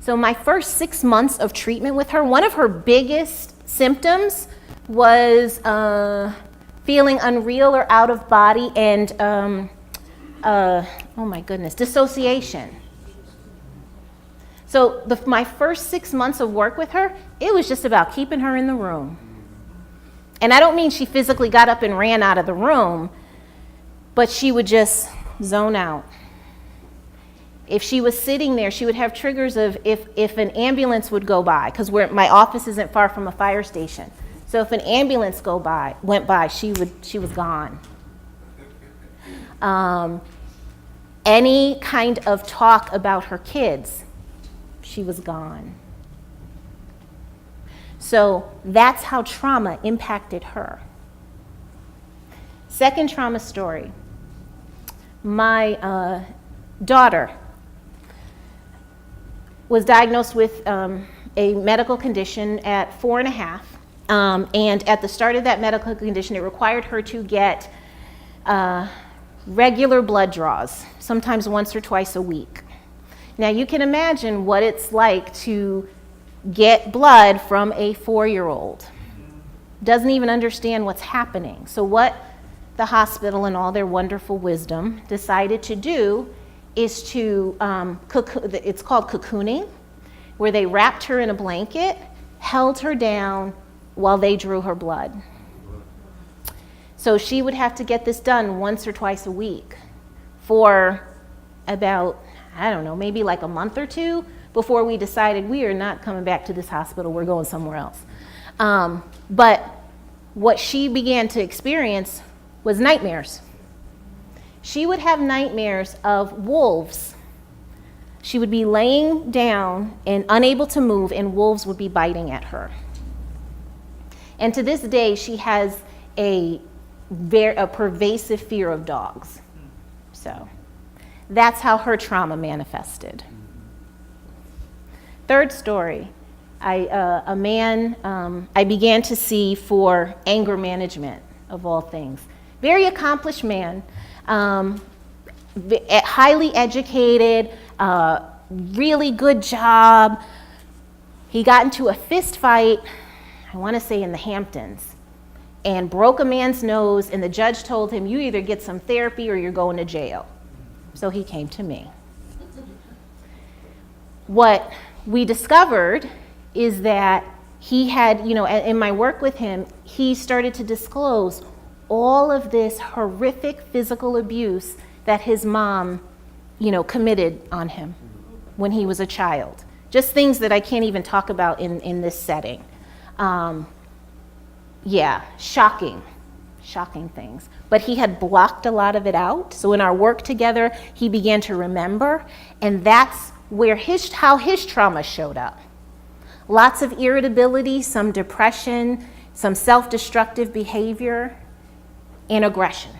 So my first 6 months of treatment with her, one of her biggest symptoms was feeling unreal or out of body and, dissociation. So my first 6 months of work with her, it was just about keeping her in the room. And I don't mean she physically got up and ran out of the room, but she would just zone out. If she was sitting there, she would have triggers of if an ambulance would go by, because my office isn't far from a fire station. So if an ambulance went by, she was gone. Any kind of talk about her kids, she was gone. So that's how trauma impacted her. Second trauma story. My daughter was diagnosed with a medical condition at 4.5. And at the start of that medical condition, it required her to get regular blood draws, sometimes once or twice a week. Now you can imagine what it's like to get blood from a 4-year-old. Doesn't even understand what's happening. So what the hospital, in all their wonderful wisdom, decided to do is to, it's called cocooning, where they wrapped her in a blanket, held her down while they drew her blood. So she would have to get this done once or twice a week for about, maybe like a month or two before we decided we are not coming back to this hospital, we're going somewhere else. But what she began to experience was nightmares. She would have nightmares of wolves. She would be laying down and unable to move, and wolves would be biting at her. And to this day, she has a pervasive fear of dogs. So that's how her trauma manifested. Third story, a man I began to see for anger management, of all things. Very accomplished man, highly educated, really good job. He got into a fist fight, I want to say in the Hamptons, and broke a man's nose, and the judge told him, you either get some therapy or you're going to jail. So he came to me. What we discovered is that he had, in my work with him, he started to disclose all of this horrific physical abuse that his mom, committed on him when he was a child. Just things that I can't even talk about in this setting. Shocking things. But he had blocked a lot of it out. So in our work together, he began to remember, and that's where how his trauma showed up. Lots of irritability, some depression, some self-destructive behavior, and aggression.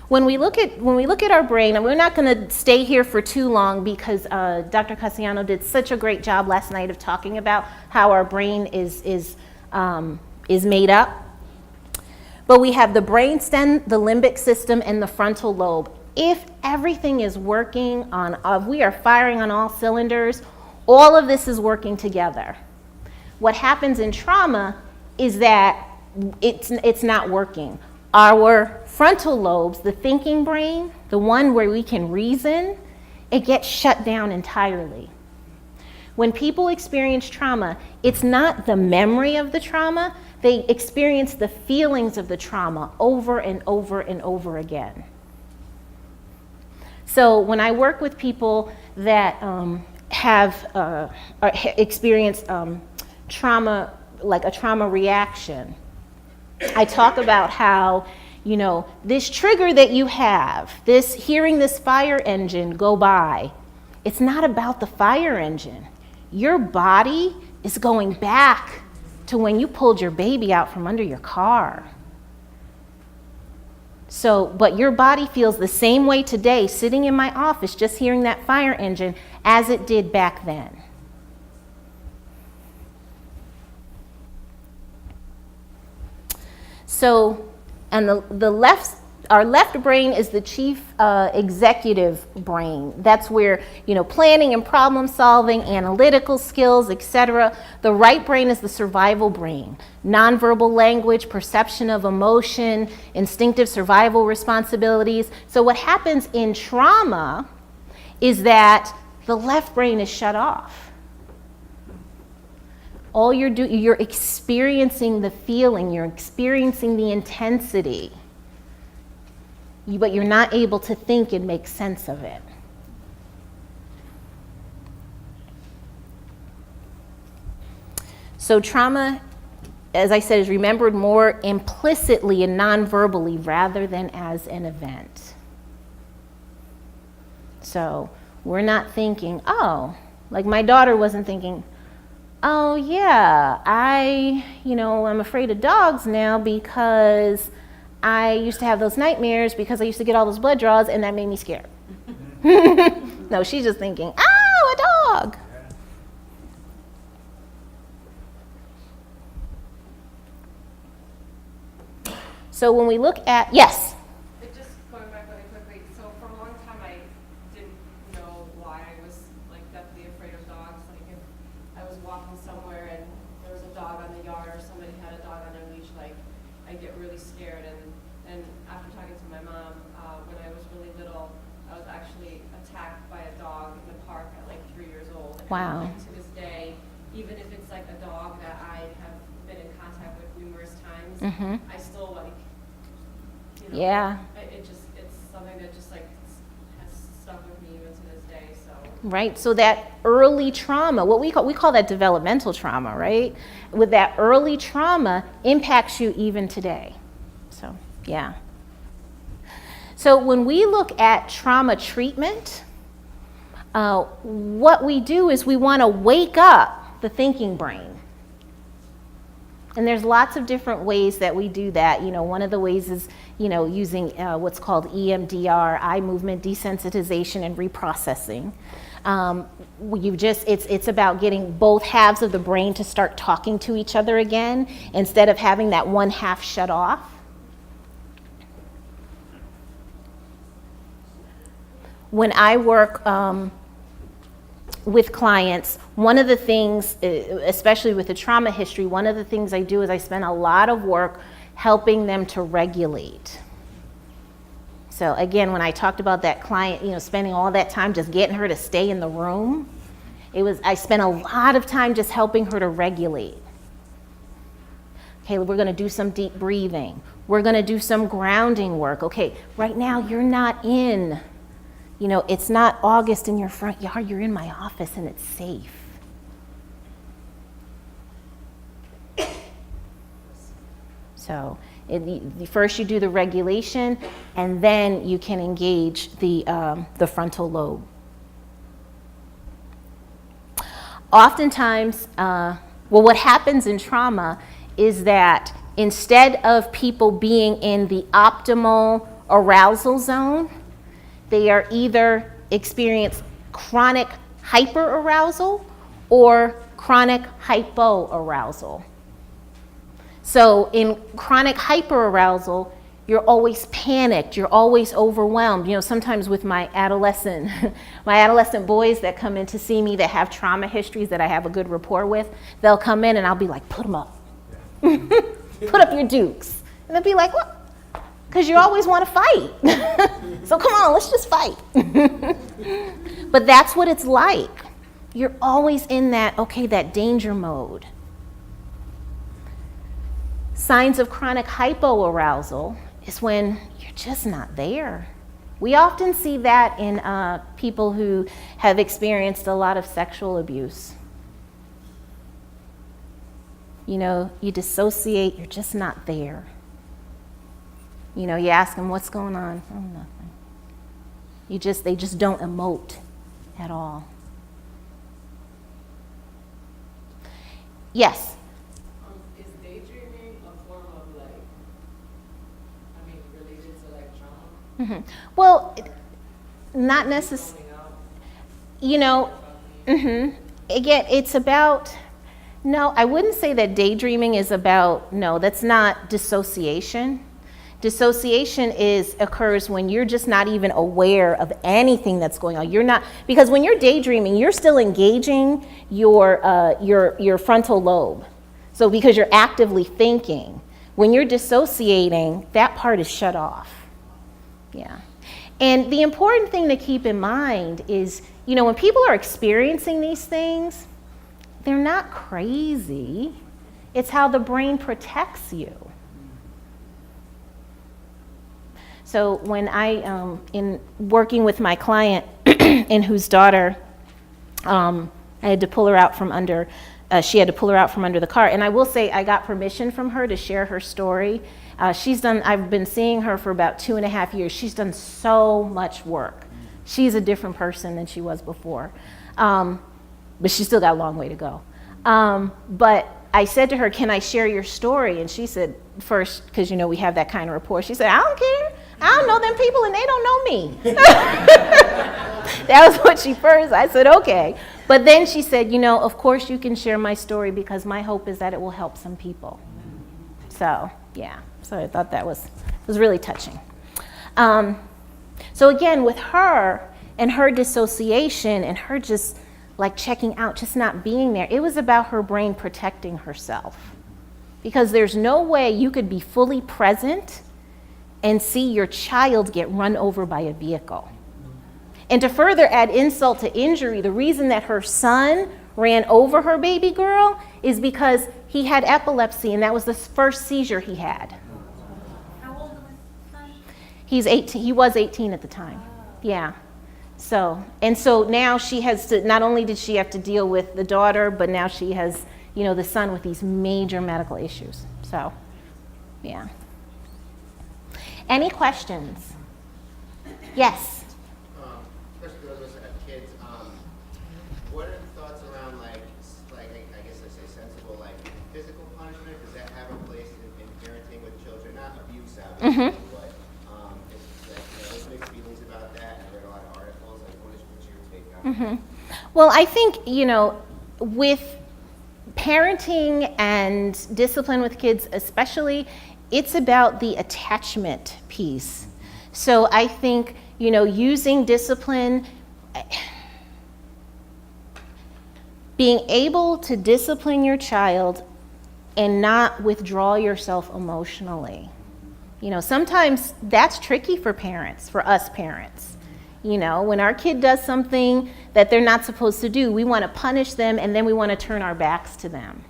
When we look at our brain, and we're not going to stay here for too long because Dr. Cassiano did such a great job last night of talking about how our brain is made up. But we have the brainstem, the limbic system, and the frontal lobe. If everything is working we are firing on all cylinders, all of this is working together. What happens in trauma is that it's not working. Our frontal lobes, the thinking brain, the one where we can reason, it gets shut down entirely. When people experience trauma, it's not the memory of the trauma, they experience the feelings of the trauma over and over and over again. So when I work with people that have experienced trauma, like a trauma reaction, I talk about how, this trigger that you have, hearing this fire engine go by, it's not about the fire engine. Your body is going back to when you pulled your baby out from under your car. So, but your body feels the same way today, sitting in my office, just hearing that fire engine, as it did back then. So, and our left brain is the chief executive brain. That's where, planning and problem solving, analytical skills, etc. The right brain is the survival brain. Nonverbal language, perception of emotion, instinctive survival responsibilities. So what happens in trauma is that the left brain is shut off. All you're experiencing the feeling, you're experiencing the intensity, but you're not able to think and make sense of it. So trauma, as I said, is remembered more implicitly and non-verbally rather than as an event. So we're not thinking, like my daughter wasn't thinking, oh yeah, I'm afraid of dogs now because I used to have those nightmares because I used to get all those blood draws and that made me scared. No, she's just thinking, a dog. So when we look at, yes? Just going back really quickly, so for a long time I didn't know why I was deathly afraid of dogs. Like if I was walking somewhere and there was a dog on the yard or somebody had a dog on their leash, I'd get really scared. And after talking to my mom, when I was really little, I was actually attacked by a dog in the park at 3 years old. Wow. And to this day, even if it's a dog that I have been in contact with numerous times, I still yeah. It's something that just has stuck with me even to this day. So right. So that early trauma, what we call that developmental trauma, right? With that early trauma impacts you even today. So yeah. So when we look at trauma treatment, what we do is we want to wake up the thinking brain. And there's lots of different ways that we do that. One of the ways is, using what's called EMDR, eye movement desensitization and reprocessing. It's about getting both halves of the brain to start talking to each other again instead of having that one half shut off. When I work with clients, one of the things, especially with the trauma history, one of the things I do is I spend a lot of work helping them to regulate. So again, when I talked about that client, spending all that time just getting her to stay in the room, I spent a lot of time just helping her to regulate. Okay, we're going to do some deep breathing. We're going to do some grounding work. Okay, right now you're not in, it's not August in your front yard, you're in my office and it's safe. So first you do the regulation, and then you can engage the frontal lobe. Oftentimes, what happens in trauma is that instead of people being in the optimal arousal zone, they are either experience chronic hyperarousal or chronic hypoarousal. So in chronic hyperarousal, you're always panicked, you're always overwhelmed. Sometimes with my adolescent boys that come in to see me that have trauma histories that I have a good rapport with, they'll come in and I'll be like, put them up. Put up your dukes. And they'll be like, what? Because you always want to fight. So come on, let's just fight. But that's what it's like. You're always in that danger mode. Signs of chronic hypoarousal is when you're just not there. We often see that in people who have experienced a lot of sexual abuse. You dissociate, you're just not there. You ask them, what's going on? Oh, nothing. They just don't emote at all. Yes? Is daydreaming a form of related to trauma? Mm-hmm. Well, not necessarily. Again, it's about, no, I wouldn't say that daydreaming is about, no, that's not dissociation. Dissociation occurs when you're just not even aware of anything that's going on. You're not, because when you're daydreaming, you're still engaging your frontal lobe. So because you're actively thinking, when you're dissociating, that part is shut off. Yeah. And the important thing to keep in mind is, when people are experiencing these things, they're not crazy. It's how the brain protects you. So when in working with my client in whose daughter, I had to pull her out from under, she had to pull her out from under the car. And I will say I got permission from her to share her story. I've been seeing her for about 2.5 years. She's done so much work. She's a different person than she was before. But she's still got a long way to go. But I said to her, can I share your story? And she said, first, because we have that kind of rapport, she said, I don't care. I don't know them people and they don't know me. That was what she first, I said, okay. But then she said, of course you can share my story because my hope is that it will help some people. So, yeah. So I thought that was really touching. So again, with her and her dissociation and her just like checking out, just not being there, it was about her brain protecting herself. Because there's no way you could be fully present and see your child get run over by a vehicle. And to further add insult to injury, the reason that her son ran over her baby girl is because he had epilepsy, and that was the first seizure he had. How old was his son? He's 18. He was 18 at the time. Yeah. So now she has to, not only did she have to deal with the daughter, but now she has, the son with these major medical issues. So, yeah. Any questions? Yes. Especially those of us that have kids, Mhm. but there's mixed feelings about that. I read a lot of articles. Like, what's your take on Mhm. Well, I think, with parenting and discipline with kids especially, it's about the attachment piece. So I think, using discipline, being able to discipline your child and not withdraw yourself emotionally. Sometimes that's tricky for parents, for us parents. When our kid does something that they're not supposed to do, we want to punish them and then we want to turn our backs to them.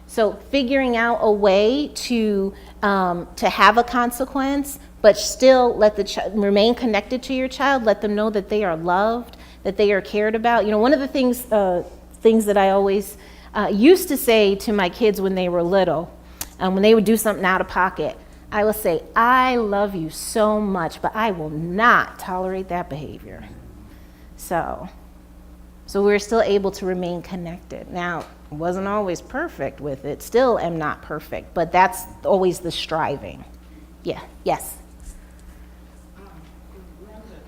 So figuring out a way to have a consequence, but still let the remain connected to your child, let them know that they are loved, that they are cared about. One of the things that I always used to say to my kids when they were little, when they would do something out of pocket, I will say, I love you so much, but I will not tolerate that behavior. So we're still able to remain connected. Now, wasn't always perfect with it, still am not perfect, but that's always the striving. Yeah, yes.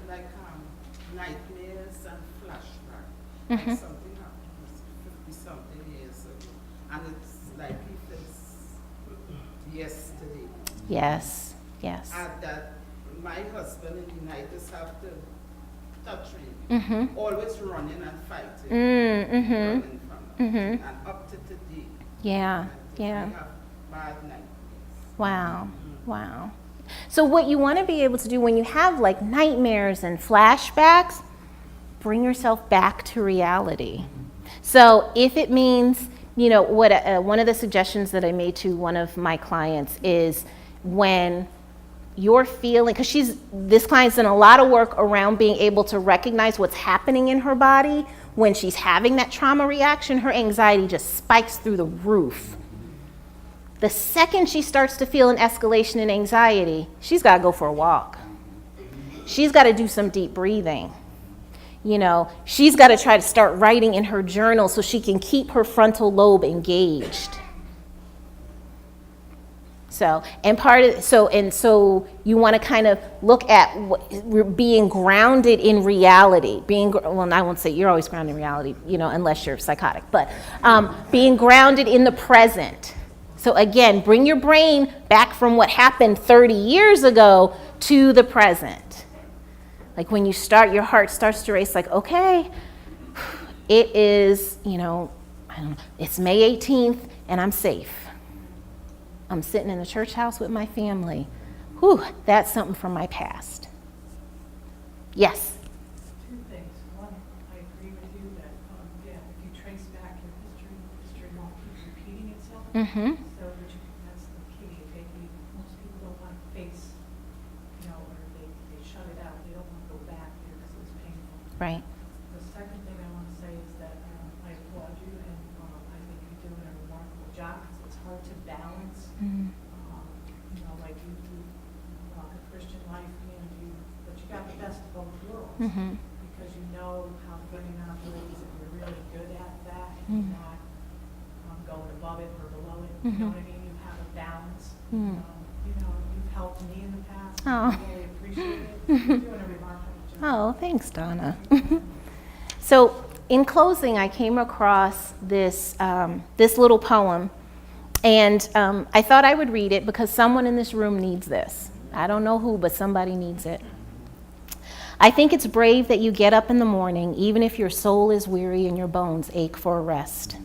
Like nightmares and flashbacks. Mhm. Like something happened 50-something years ago, and it's like if it's yesterday. Yes. And that my husband in the night just have to touch me. Mhm. Always running and fighting. Mhm. Running from Mhm. and up to today. Yeah. I have bad nightmares. Wow. So what you want to be able to do when you have like nightmares and flashbacks, bring yourself back to reality. So if it means, one of the suggestions that I made to one of my clients is when you're feeling, because this client's done a lot of work around being able to recognize what's happening in her body. When she's having that trauma reaction, her anxiety just spikes through the roof. The second she starts to feel an escalation in anxiety, she's got to go for a walk. She's got to do some deep breathing. She's got to try to start writing in her journal so she can keep her frontal lobe engaged. So you want to kind of look at being grounded in reality. I won't say you're always grounded in reality, unless you're psychotic, but being grounded in the present. So again, bring your brain back from what happened 30 years ago to the present. Like when your heart starts to race, like, okay, it is, it's May 18th and I'm safe. I'm sitting in the church house with my family. Whew, that's something from my past. Yes? Two things. One, I agree with you that, if you trace back your history won't keep repeating itself. Mm-hmm. So that's the key. Most people don't want to face, or they shut it out. They don't want to go back there because it was painful. Right. The second thing I want to say is that I applaud you, and I think you're doing a remarkable job because it's hard to balance. Mm-hmm. Like you a Christian life, but you got the best of both worlds. Mm-hmm. Because you know how the brain operates and you're really good at that, and you're not going above it or below it. You know what I mean? You have a balance. You've helped me in the past. Oh. I really appreciate it. You're doing a remarkable job. Oh, thanks, Donna. So in closing, I came across this little poem. And I thought I would read it because someone in this room needs this. I don't know who, but somebody needs it. I think it's brave that you get up in the morning, even if your soul is weary and your bones ache for a rest.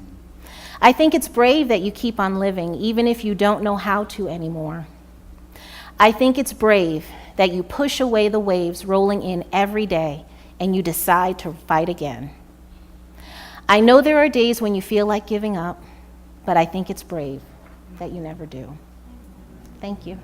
I think it's brave that you keep on living, even if you don't know how to anymore. I think it's brave that you push away the waves rolling in every day and you decide to fight again. I know there are days when you feel like giving up, but I think it's brave that you never do. Thank you.